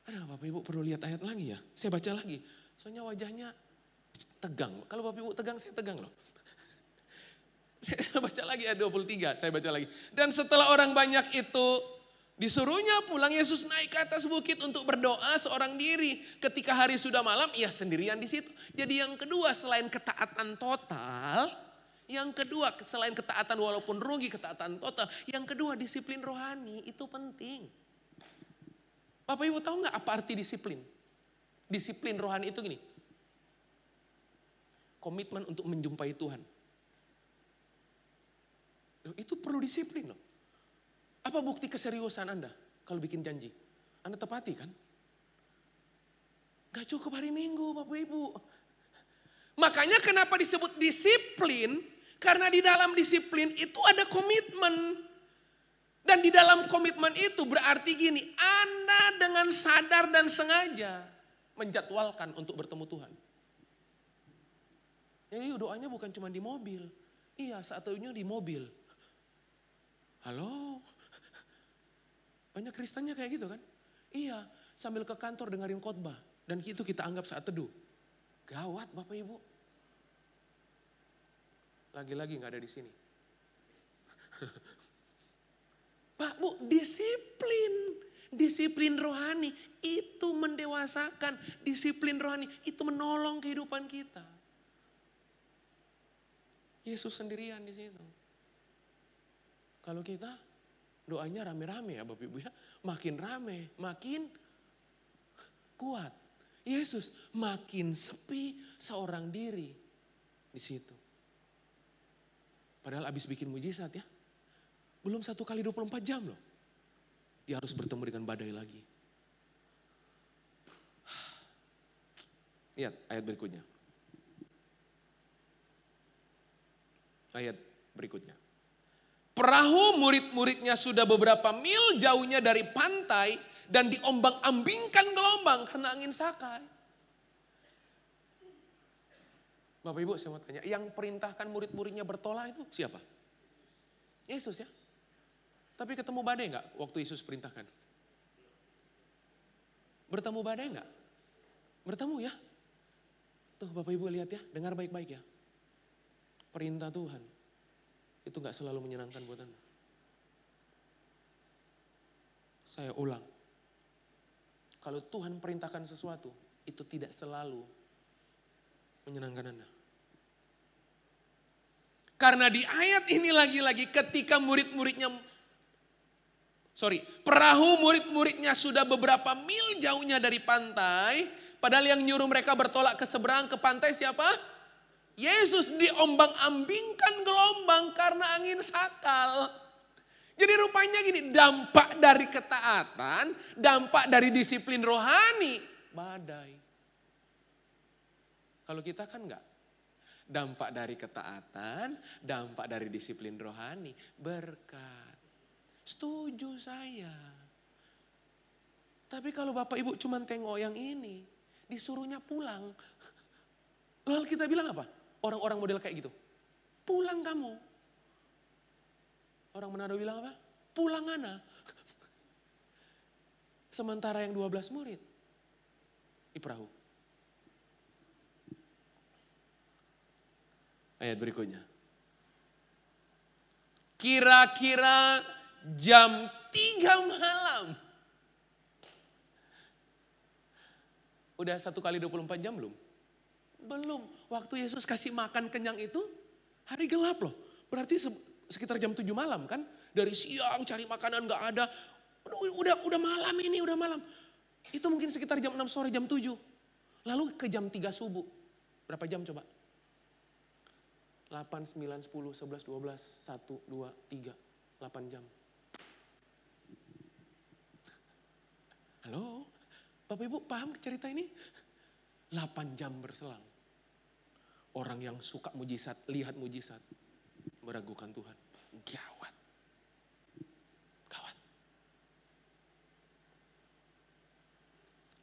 Ada Bapak Ibu perlu lihat ayat lagi ya? Saya baca lagi. Soalnya wajahnya tegang. Kalau Bapak Ibu tegang, saya tegang loh. Saya baca lagi ayat 23, saya baca lagi. Dan setelah orang banyak itu disuruhnya pulang, Yesus naik ke atas bukit untuk berdoa seorang diri. Ketika hari sudah malam, ia sendirian di situ. Jadi yang kedua selain ketaatan total, yang kedua selain ketaatan walaupun rugi, ketaatan total. Yang kedua disiplin rohani itu penting. Bapak Ibu tahu nggak apa arti disiplin? Disiplin rohani itu gini. Komitmen untuk menjumpai Tuhan. Itu perlu disiplin loh. Apa bukti keseriusan Anda kalau bikin janji? Anda tepati kan? Gak cukup hari Minggu Bapak Ibu. Makanya kenapa disebut disiplin? Karena di dalam disiplin itu ada komitmen. Dan di dalam komitmen itu berarti gini, Anda dengan sadar dan sengaja menjadwalkan untuk bertemu Tuhan. Jadi doanya bukan cuma di mobil. Iya, saat itu di mobil. Halo? Banyak Kristennya kayak gitu kan? Iya, sambil ke kantor dengerin khotbah. Dan itu kita anggap saat teduh. Gawat Bapak Ibu. Lagi-lagi gak ada di sini. Pak Bu, disiplin. Disiplin rohani itu mendewasakan. Disiplin rohani itu menolong kehidupan kita. Yesus sendirian di situ. Kalau kita doanya rame-rame ya Bapak Ibu ya. Makin rame, makin kuat. Yesus makin sepi seorang diri di situ. Padahal abis bikin mujizat ya. Belum 1 kali 24 jam loh. Dia harus bertemu dengan badai lagi. Lihat ayat berikutnya. Ayat berikutnya. Perahu murid-muridnya sudah beberapa mil jauhnya dari pantai dan diombang-ambingkan gelombang karena angin sakai. Bapak Ibu saya mau tanya, yang perintahkan murid-muridnya bertolak itu siapa? Yesus ya. Tapi ketemu badai enggak waktu Yesus perintahkan? Bertemu badai enggak? Bertemu ya. Tuh Bapak Ibu lihat ya, dengar baik-baik ya. Perintah Tuhan itu enggak selalu menyenangkan buat Anda. Saya ulang. Kalau Tuhan perintahkan sesuatu, itu tidak selalu menyenangkan Anda. Karena di ayat ini lagi-lagi ketika perahu murid-muridnya sudah beberapa mil jauhnya dari pantai. Padahal yang nyuruh mereka bertolak ke seberang ke pantai siapa? Yesus. Diombang-ambingkan gelombang karena angin sakal. Jadi rupanya gini, dampak dari ketaatan, dampak dari disiplin rohani, badai. Kalau kita kan enggak. Dampak dari ketaatan, dampak dari disiplin rohani, berkat. Setuju saya. Tapi kalau Bapak Ibu cuma tengok yang ini, disuruhnya pulang. Lalu kita bilang apa? Orang-orang model kayak gitu. Pulang kamu. Orang Manado bilang apa? Pulang Ana. Sementara yang 12 murid di perahu. Ayat berikutnya. Kira-kira jam 3 malam. Udah 1 kali 24 jam belum? Belum. Waktu Yesus kasih makan kenyang itu hari gelap loh. Berarti sekitar jam 7 malam kan. Dari siang cari makanan gak ada. Udah malam ini, udah malam. Itu mungkin sekitar jam 6 sore, jam 7. Lalu ke jam 3 subuh. Berapa jam coba? 8, 9, 10, 11, 12, 1, 2, 3, 8 jam. Halo, Bapak Ibu paham cerita ini? 8 jam berselang. Orang yang suka mujizat, lihat mujizat, meragukan Tuhan. Gawat. Gawat.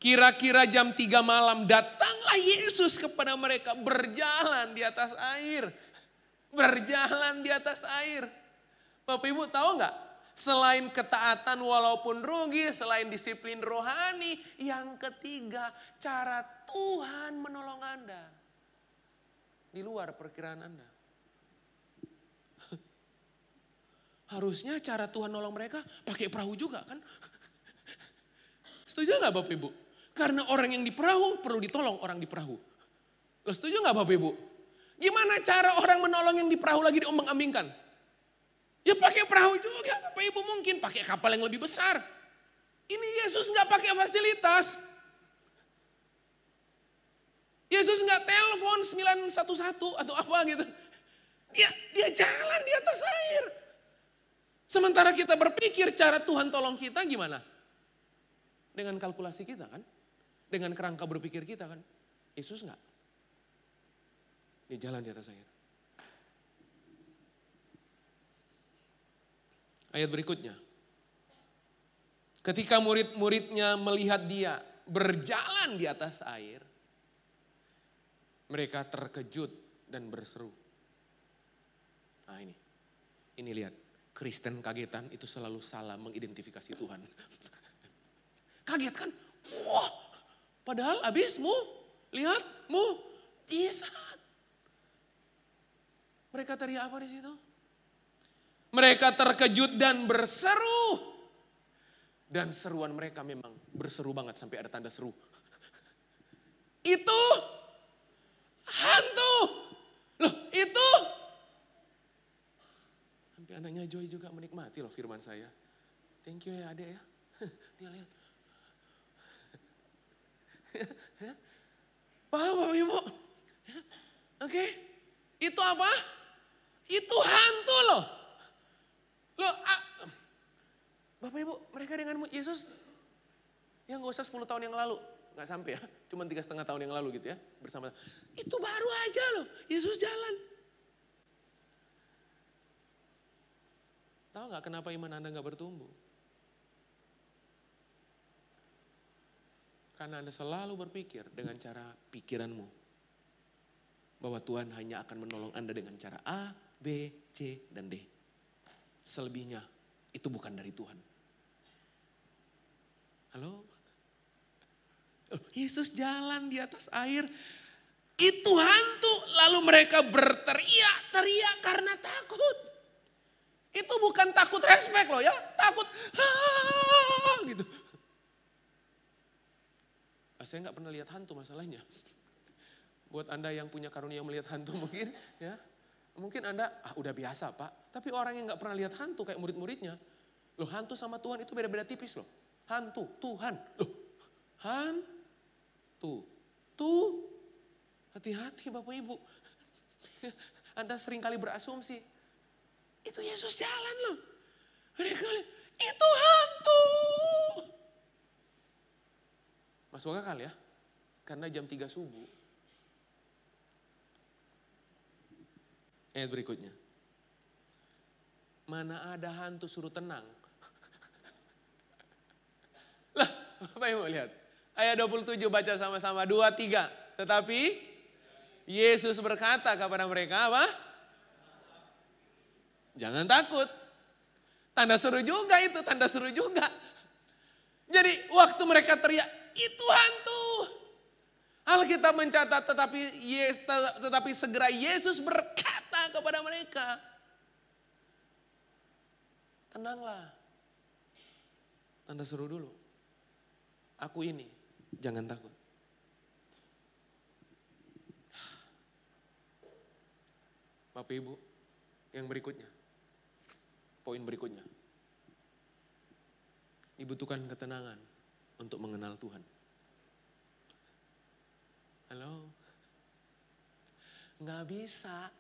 Kira-kira jam 3 malam datanglah Yesus kepada mereka berjalan di atas air. Berjalan di atas air. Bapak Ibu tahu nggak? Selain ketaatan walaupun rugi, selain disiplin rohani, yang ketiga cara Tuhan menolong Anda. Di luar perkiraan Anda. Harusnya cara Tuhan nolong mereka pakai perahu juga kan? Setuju nggak Bapak Ibu? Karena orang yang di perahu perlu ditolong orang di perahu. Lo setuju nggak Bapak Ibu? Gimana cara orang menolong yang di perahu lagi diombang-ambingkan? Ya pakai perahu juga Bapak Ibu, mungkin pakai kapal yang lebih besar. Ini Yesus nggak pakai fasilitas. Yesus nggak telepon 911 atau apa gitu. Dia jalan di atas air. Sementara kita berpikir cara Tuhan tolong kita gimana? Dengan kalkulasi kita kan? Dengan kerangka berpikir kita kan? Yesus enggak. Dia jalan di atas air. Ayat berikutnya. Ketika murid-muridnya melihat dia berjalan di atas air, mereka terkejut dan berseru. Nah ini lihat. Kristen kagetan itu selalu salah mengidentifikasi Tuhan. Kaget kan? Wah, padahal abismu, lihatmu, Yesus. Mereka teriak apa di situ? Mereka terkejut dan berseru. Dan seruan mereka memang berseru banget sampai ada tanda seru. Itu hantu. Loh itu. Sampai anaknya Joy juga menikmati loh firman saya. Thank you ya adek ya. Dia lihat. Paham Bapak Ibu? Oke. Itu apa? Itu hantu loh. Loh, Bapak Ibu, mereka dengan Yesus yang gak usah 10 tahun yang lalu. Gak sampai ya, cuma 3,5 tahun yang lalu gitu ya. Bersama. Itu baru aja loh, Yesus jalan. Tahu gak kenapa iman Anda gak bertumbuh? Karena Anda selalu berpikir dengan cara pikiranmu. Bahwa Tuhan hanya akan menolong Anda dengan cara A, B, C, dan D. Selebihnya itu bukan dari Tuhan. Halo? Yesus jalan di atas air. Itu hantu. Lalu mereka berteriak-teriak karena takut. Itu bukan takut respek loh ya. Takut. Gitu. Saya gak pernah lihat hantu masalahnya. Buat Anda yang punya karunia melihat hantu mungkin ya. Mungkin Anda udah biasa Pak. Tapi orang yang gak pernah lihat hantu kayak murid-muridnya. Loh hantu sama Tuhan itu beda-beda tipis loh. Hantu, Tuhan. Loh hantu. Tuh. Hati-hati Bapak Ibu. Anda seringkali berasumsi. Itu Yesus jalan loh. Mereka lihat, itu hantu. Masuk akal ya. Karena jam 3 subuh. Ayat berikutnya. Mana ada hantu suruh tenang. Lah, Bapak Ibu lihat. Ayat 27 baca sama-sama. 2, 3. Tetapi Yesus berkata kepada mereka apa? Jangan takut. Tanda seru juga itu, tanda seru juga. Jadi waktu mereka teriak, itu hantu. Alkitab mencatat tetapi segera Yesus berkata kepada mereka. tenanglah. Tanda seru dulu. Aku ini, jangan takut. Bapak Ibu, yang berikutnya. Poin berikutnya. Dibutuhkan ketenangan untuk mengenal Tuhan. Halo? Nggak bisa.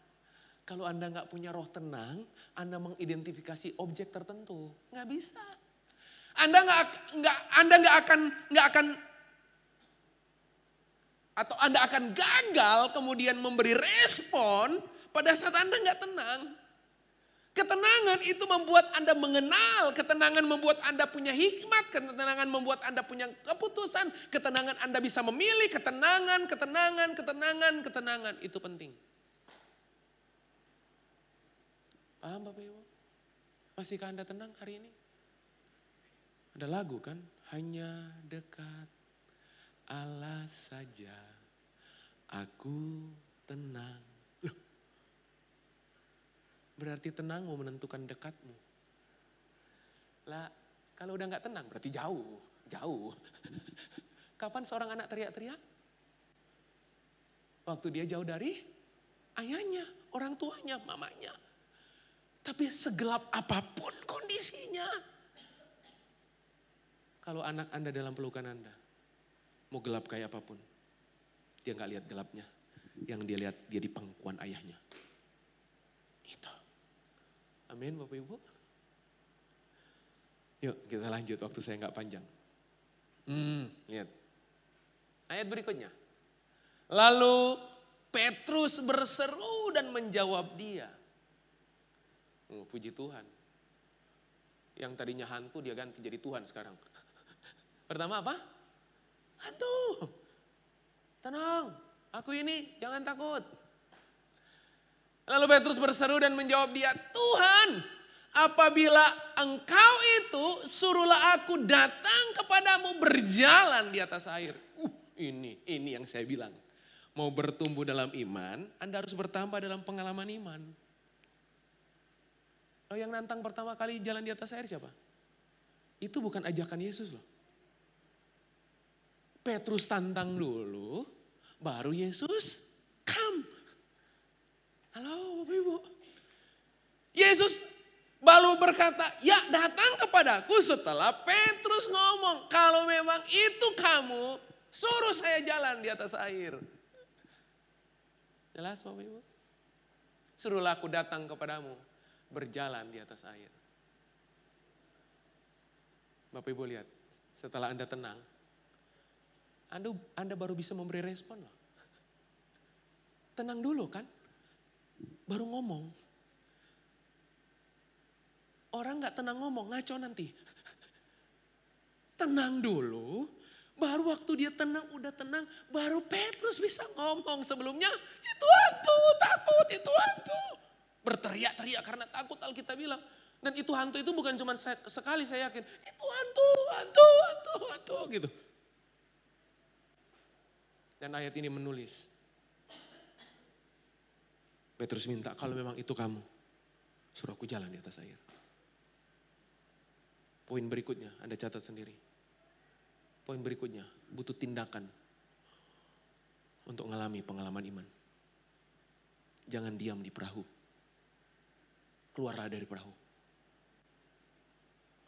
Kalau Anda nggak punya roh tenang, Anda mengidentifikasi objek tertentu. Nggak bisa. Anda nggak akan atau Anda akan gagal kemudian memberi respon pada saat Anda nggak tenang. Ketenangan itu membuat Anda mengenal, ketenangan membuat Anda punya hikmat, ketenangan membuat Anda punya keputusan, ketenangan Anda bisa memilih, ketenangan, itu penting. Paham Bapak Ibu? Masihkah Anda tenang hari ini? Ada lagu kan? Hanya dekat Allah saja, aku tenang. Loh, berarti tenang mau menentukan dekatmu. Lah, kalau udah gak tenang berarti jauh. Kapan seorang anak teriak-teriak? Waktu dia jauh dari ayahnya, orang tuanya, mamanya. Tapi segelap apapun kondisinya. Kalau anak Anda dalam pelukan Anda, mau gelap kayak apapun, dia gak lihat gelapnya. Yang dia lihat, dia di pangkuan ayahnya. Itu. Amin Bapak Ibu. Yuk kita lanjut, waktu saya gak panjang. Lihat. Ayat berikutnya. Lalu Petrus berseru dan menjawab dia. Puji Tuhan. Yang tadinya hantu dia ganti jadi Tuhan sekarang. Pertama apa? Hantu. Tenang, aku ini, jangan takut. Lalu Petrus berseru dan menjawab dia, Tuhan, apabila engkau itu, suruhlah aku datang kepadamu berjalan di atas air. Ini yang saya bilang. Mau bertumbuh dalam iman, Anda harus bertambah dalam pengalaman iman. Oh, yang nantang pertama kali jalan di atas air siapa? Itu bukan ajakan Yesus loh. Petrus tantang dulu, baru Yesus come. Halo Bapak Ibu. Yesus baru berkata, ya datang kepadaku setelah Petrus ngomong. Kalau memang itu kamu, suruh saya jalan di atas air. Jelas Bapak Ibu? Suruhlah aku datang kepadamu. Berjalan di atas air. Bapak Ibu lihat, setelah Anda tenang, Anda baru bisa memberi respon loh. Tenang dulu kan, baru ngomong. Orang gak tenang ngomong, ngaco nanti. Tenang dulu, baru waktu dia tenang, udah tenang, baru Petrus bisa ngomong. Sebelumnya, itu hantu, takut, itu hantu. Berteriak-teriak karena takut Alkitab bilang. Dan itu hantu itu bukan cuma sekali saya yakin. Itu hantu gitu. Dan ayat ini menulis. Petrus minta kalau memang itu kamu. Suruh aku jalan di atas air. Poin berikutnya Anda catat sendiri. Poin berikutnya butuh tindakan. Untuk mengalami pengalaman iman. Jangan diam di perahu. Keluarlah dari perahu.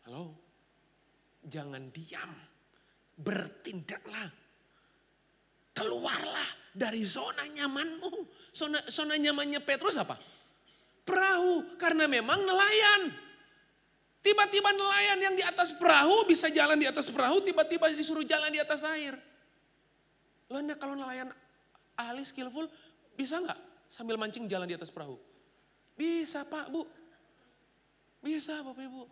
Halo? Jangan diam. Bertindaklah. Keluarlah dari zona nyamanmu. Zona nyamannya Petrus apa? Perahu. Karena memang nelayan. Tiba-tiba nelayan yang di atas perahu bisa jalan di atas perahu. Tiba-tiba disuruh jalan di atas air. Loh Anda kalau nelayan ahli skillful bisa gak sambil mancing jalan di atas perahu? Bisa Pak, Bu. Bisa Bapak Ibu.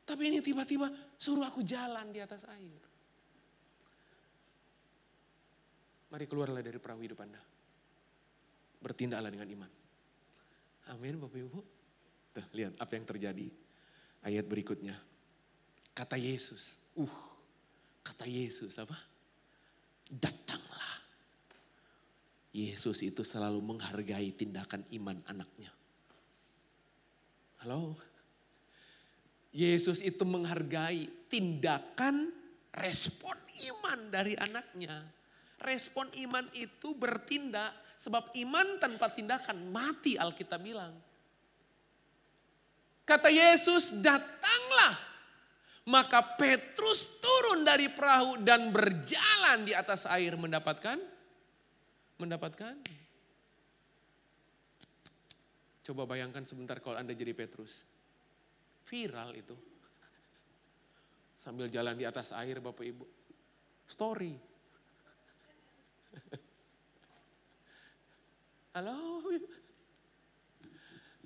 Tapi ini tiba-tiba suruh aku jalan di atas air. Mari keluarlah dari perahu hidup Anda. Bertindaklah dengan iman. Amin Bapak Ibu. Tuh, lihat apa yang terjadi. Ayat berikutnya. Kata Yesus. Kata Yesus apa? Datanglah. Yesus itu selalu menghargai tindakan iman anaknya. Halo? Yesus itu menghargai tindakan respon iman dari anaknya. Respon iman itu bertindak, sebab iman tanpa tindakan mati, Alkitab bilang. Kata Yesus, datanglah. Maka Petrus turun dari perahu dan berjalan di atas air mendapatkan. Coba bayangkan sebentar kalau Anda jadi Petrus. Viral itu. Sambil jalan di atas air Bapak Ibu. Story. Halo.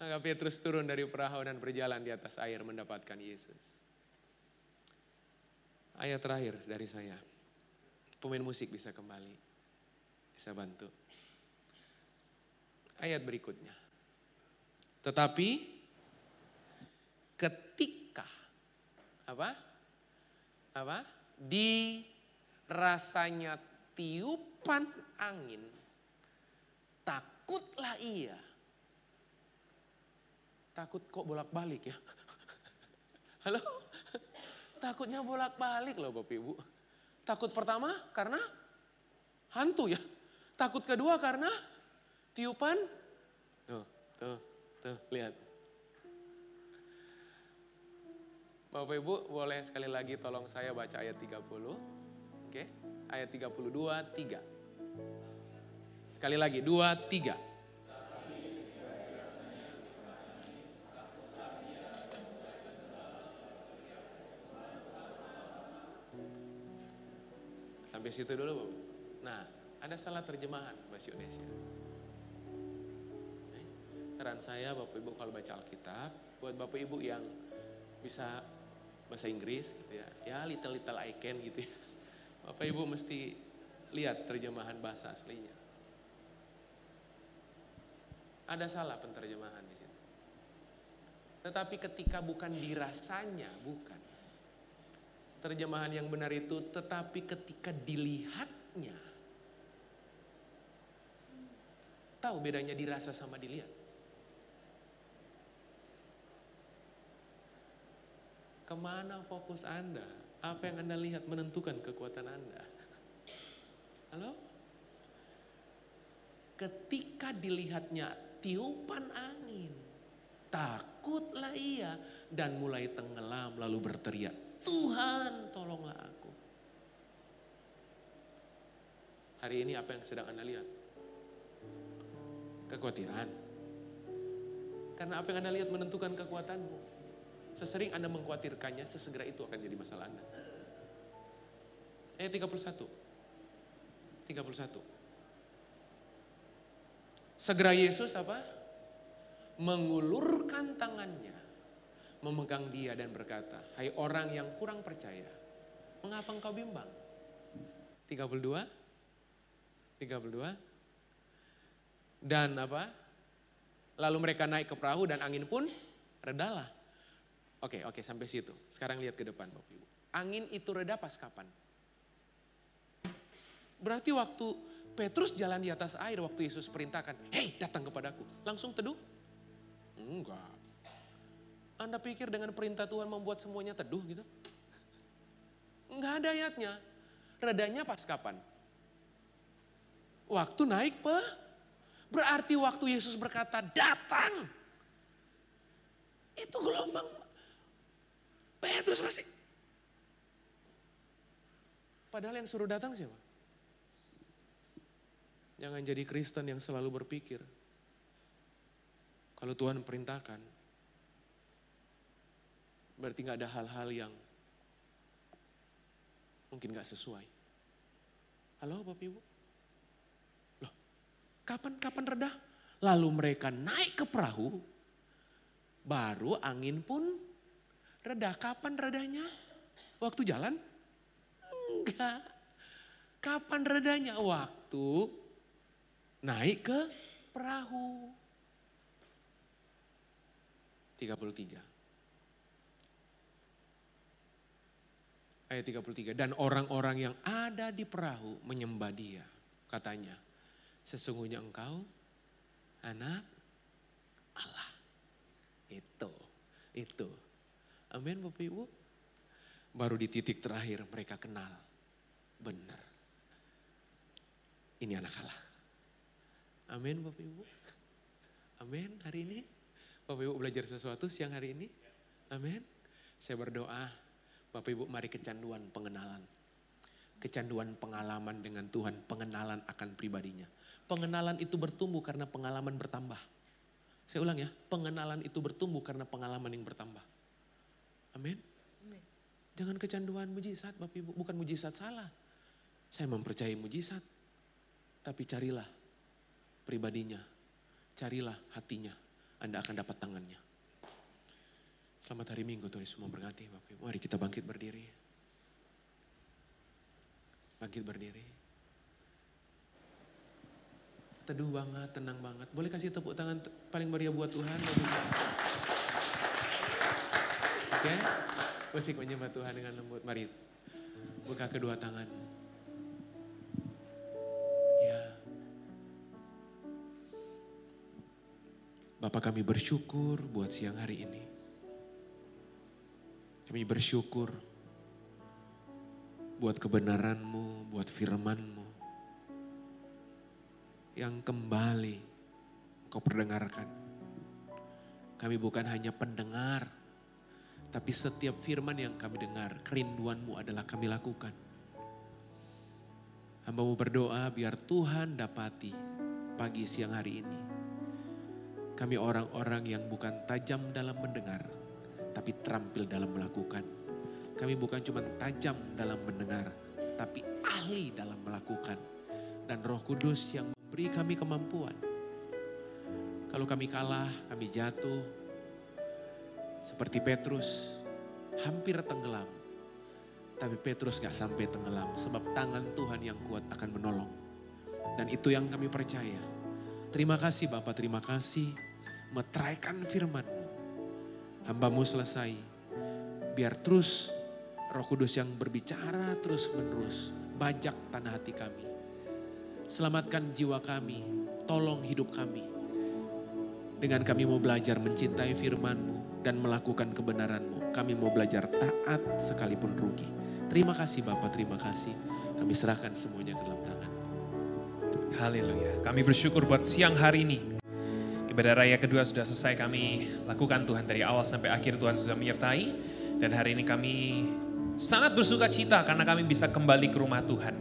Maka Petrus turun dari perahu dan berjalan di atas air mendapatkan Yesus. Ayat terakhir dari saya. Pemain musik bisa kembali. Bisa bantu. Ayat berikutnya. Tetapi ketika dirasanya tiupan angin, takutlah ia. Takut kok bolak-balik ya? Halo? Takutnya bolak-balik loh Bapak Ibu. Takut pertama karena hantu ya. Takut kedua karena tiupan. Tuh, lihat. Bapak Ibu boleh sekali lagi tolong saya baca ayat 30. Oke, ayat 32, 3. Sekali lagi, 2, 3. Sampai situ dulu Bapak. Nah, ada salah terjemahan bahasa Indonesia. Saran saya Bapak Ibu kalau baca Alkitab, buat Bapak Ibu yang bisa bahasa Inggris gitu ya, ya little I can gitu ya. Bapak Ibu mesti lihat terjemahan bahasa aslinya. Ada salah penterjemahan di situ. Tetapi ketika bukan dirasanya, bukan. Terjemahan yang benar itu tetapi ketika dilihatnya. Tahu bedanya dirasa sama dilihat? Kemana fokus Anda? Apa yang Anda lihat menentukan kekuatan Anda. Halo? Ketika dilihatnya tiupan angin, takutlah ia dan mulai tenggelam lalu berteriak, Tuhan tolonglah aku. Hari ini apa yang sedang Anda lihat? Kekhawatiran. Karena apa yang Anda lihat menentukan kekuatanmu. Sesering Anda mengkhawatirkannya, sesegera itu akan jadi masalah Anda. Ayat 31. Segera Yesus apa? Mengulurkan tangannya, memegang dia dan berkata, hai orang yang kurang percaya, mengapa engkau bimbang? 32. Dan apa? Lalu mereka naik ke perahu dan angin pun redalah. Oke, sampai situ. Sekarang lihat ke depan Bapak Ibu. Angin itu reda pas kapan? Berarti waktu Petrus jalan di atas air, waktu Yesus perintahkan, hei datang kepadaku. Langsung teduh? Enggak. Anda pikir dengan perintah Tuhan membuat semuanya teduh gitu? Enggak ada ayatnya. Redanya pas kapan? Waktu naik berarti waktu Yesus berkata datang. Itu gelombang. Petrus masih. Padahal yang suruh datang siapa? Jangan jadi Kristen yang selalu berpikir. Kalau Tuhan perintahkan. Berarti gak ada hal-hal yang mungkin gak sesuai. Halo Bapak Ibu? Loh, kapan reda? Lalu mereka naik ke perahu. Baru angin pun reda. Kapan redanya? Waktu jalan? Enggak. Kapan redanya? Waktu naik ke perahu. 33. Ayat 33. Dan orang-orang yang ada di perahu menyembah dia. Katanya, sesungguhnya engkau anak Allah. Itu. Amin Bapak Ibu. Baru di titik terakhir mereka kenal. Benar. Ini anak Allah. Amin Bapak Ibu. Amin hari ini. Bapak Ibu belajar sesuatu siang hari ini. Amin. Saya berdoa. Bapak Ibu mari kecanduan pengenalan. Kecanduan pengalaman dengan Tuhan. Pengenalan akan pribadinya. Pengenalan itu bertumbuh karena pengalaman bertambah. Saya ulang ya. Pengenalan itu bertumbuh karena pengalaman yang bertambah. Amin. Jangan kecanduan mujizat Bapak Ibu. Bukan mujizat salah. Saya mempercayai mujizat. Tapi carilah pribadinya. Carilah hatinya. Anda akan dapat tangannya. Selamat hari Minggu Tuhan semua berkati Bapak Ibu. Mari kita bangkit berdiri. Bangkit berdiri. Teduh banget, tenang banget. Boleh kasih tepuk tangan paling meriah buat Tuhan. Oke. Musik menyembah Tuhan dengan lembut. Mari buka kedua tangan. Ya. Bapak kami bersyukur buat siang hari ini. Kami bersyukur buat kebenaran-Mu, buat firman-Mu yang kembali Engkau perdengarkan. Kami bukan hanya pendengar, tapi setiap firman yang kami dengar, kerinduan-Mu adalah kami lakukan. Hamba-Mu berdoa biar Tuhan dapati pagi siang hari ini. Kami orang-orang yang bukan tajam dalam mendengar, tapi terampil dalam melakukan. Kami bukan cuma tajam dalam mendengar, tapi ahli dalam melakukan. Dan Roh Kudus yang memberi kami kemampuan. Kalau kami kalah, kami jatuh. Seperti Petrus, hampir tenggelam. Tapi Petrus gak sampai tenggelam, sebab tangan Tuhan yang kuat akan menolong. Dan itu yang kami percaya. Terima kasih Bapak, terima kasih. Meteraikan firman-Mu. Hamba-Mu selesai. Biar terus Roh Kudus yang berbicara terus menerus. Bajak tanah hati kami. Selamatkan jiwa kami. Tolong hidup kami. Dengan kami mau belajar mencintai firman-Mu. Dan melakukan kebenaran-Mu. Kami mau belajar taat sekalipun rugi. Terima kasih Bapak, terima kasih. Kami serahkan semuanya ke dalam tangan. Haleluya. Kami bersyukur buat siang hari ini. Ibadah raya kedua sudah selesai kami lakukan Tuhan. Dari awal sampai akhir Tuhan sudah menyertai. Dan hari ini kami sangat bersuka cita karena kami bisa kembali ke rumah Tuhan.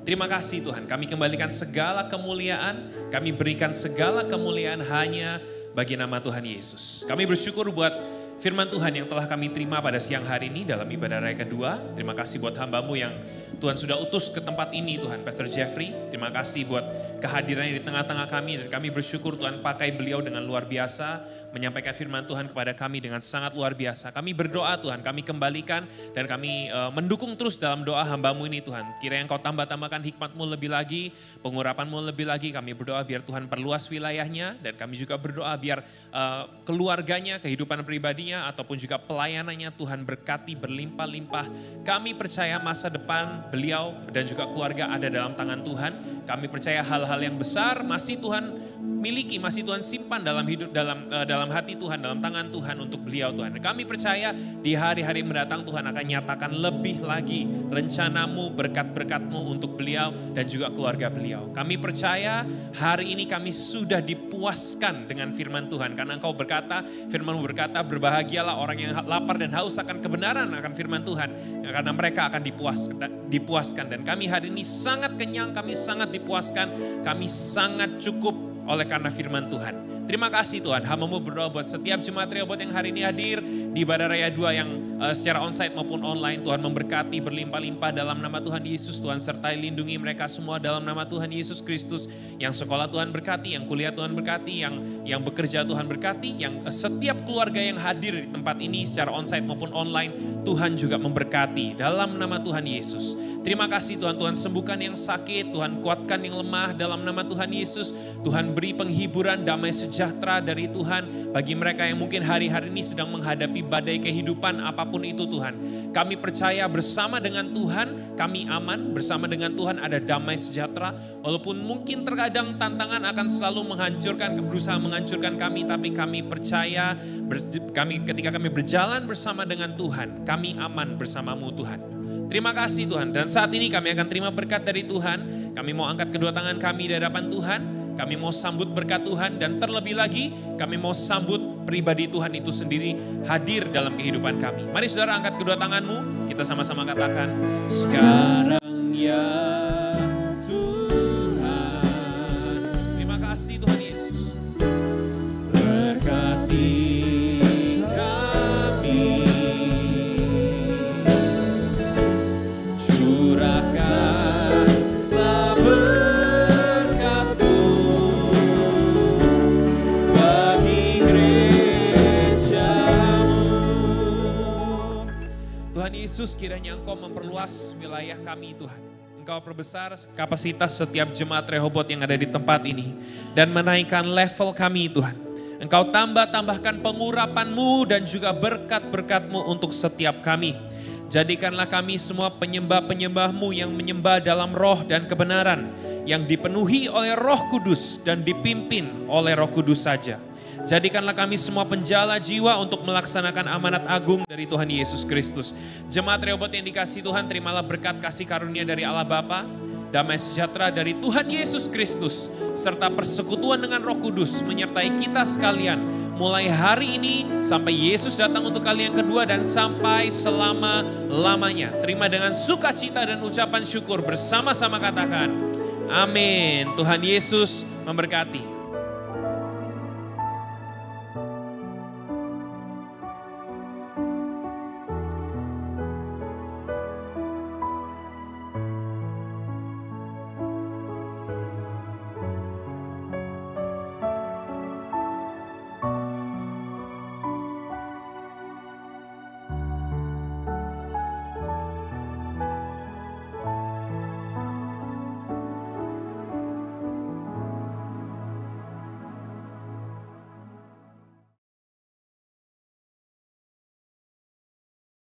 Terima kasih Tuhan. Kami kembalikan segala kemuliaan. Kami berikan segala kemuliaan hanya bagi nama Tuhan Yesus. Kami bersyukur buat firman Tuhan yang telah kami terima pada siang hari ini dalam ibadah raya kedua. Terima kasih buat hamba-Mu yang Tuhan sudah utus ke tempat ini Tuhan, Pastor Jeffrey. Terima kasih buat kehadirannya di tengah-tengah kami. Dan kami bersyukur Tuhan pakai beliau dengan luar biasa. Menyampaikan firman Tuhan kepada kami dengan sangat luar biasa. Kami berdoa Tuhan, kami kembalikan dan kami mendukung terus dalam doa hamba-Mu ini Tuhan. Kiranya Engkau tambah-tambahkan hikmat-Mu lebih lagi, pengurapan-Mu lebih lagi. Kami berdoa biar Tuhan perluas wilayahnya. Dan kami juga berdoa biar keluarganya, kehidupan pribadinya, ataupun juga pelayanannya Tuhan berkati berlimpah-limpah. Kami percaya masa depan beliau dan juga keluarga ada dalam tangan Tuhan. Kami percaya hal-hal yang besar masih Tuhan miliki, masih Tuhan simpan dalam hidup, dalam hati Tuhan, dalam tangan Tuhan untuk beliau Tuhan. Dan kami percaya di hari-hari mendatang Tuhan akan nyatakan lebih lagi rencana-Mu, berkat-berkat-Mu untuk beliau dan juga keluarga beliau. Kami percaya hari ini kami sudah dipuaskan dengan firman Tuhan. Karena Engkau berkata, firman-Mu berkata, berbahagialah orang yang lapar dan haus akan kebenaran, akan firman Tuhan. Karena mereka akan dipuaskan. Dan kami hari ini sangat kenyang, kami sangat dipuaskan, kami sangat cukup oleh karena firman Tuhan. Terima kasih Tuhan. Hamba-Mu berdoa buat setiap jemaat Rehoboth yang hari ini hadir di ibadah raya 2 yang secara onsite maupun online. Tuhan memberkati berlimpah-limpah dalam nama Tuhan Yesus. Tuhan sertai lindungi mereka semua dalam nama Tuhan Yesus Kristus. Yang sekolah Tuhan berkati, yang kuliah Tuhan berkati, yang bekerja Tuhan berkati, yang setiap keluarga yang hadir di tempat ini secara onsite maupun online, Tuhan juga memberkati dalam nama Tuhan Yesus. Terima kasih Tuhan, Tuhan sembuhkan yang sakit, Tuhan kuatkan yang lemah dalam nama Tuhan Yesus. Tuhan beri penghiburan, damai sejahtera sejahtera dari Tuhan bagi mereka yang mungkin hari-hari ini sedang menghadapi badai kehidupan apapun itu Tuhan. Kami percaya bersama dengan Tuhan kami aman, bersama dengan Tuhan ada damai sejahtera. Walaupun mungkin terkadang tantangan akan selalu berusaha menghancurkan kami, tapi kami percaya ketika kami berjalan bersama dengan Tuhan, kami aman bersamamu Tuhan. Terima kasih Tuhan, dan saat ini kami akan terima berkat dari Tuhan. Kami mau angkat kedua tangan kami di hadapan Tuhan. Kami mau sambut berkat Tuhan, dan terlebih lagi kami mau sambut pribadi Tuhan itu sendiri hadir dalam kehidupan kami. Mari saudara angkat kedua tanganmu, kita sama-sama katakan, sekarang ya Tuhan. Terima kasih Tuhan Yesus. Berkati kami, curahkanlah berkat-Mu bagi gereja-Mu. Tuhan Yesus, kiranya Engkau memperluas wilayah kami Tuhan. Engkau perbesar kapasitas setiap jemaat Rehoboth yang ada di tempat ini. Dan menaikkan level kami Tuhan. Engkau tambahkan pengurapan-Mu dan juga berkat-berkat-Mu untuk setiap kami. Jadikanlah kami semua penyembah-penyembah-Mu yang menyembah dalam roh dan kebenaran. Yang dipenuhi oleh Roh Kudus dan dipimpin oleh Roh Kudus saja. Jadikanlah kami semua penjala jiwa untuk melaksanakan amanat agung dari Tuhan Yesus Kristus. Jemaat Rehoboth yang dikasihi Tuhan, terimalah berkat kasih karunia dari Allah Bapa, damai sejahtera dari Tuhan Yesus Kristus, serta persekutuan dengan Roh Kudus menyertai kita sekalian, mulai hari ini sampai Yesus datang untuk kali yang kedua dan sampai selama-lamanya. Terima dengan sukacita dan ucapan syukur, bersama-sama katakan, amin. Tuhan Yesus memberkati.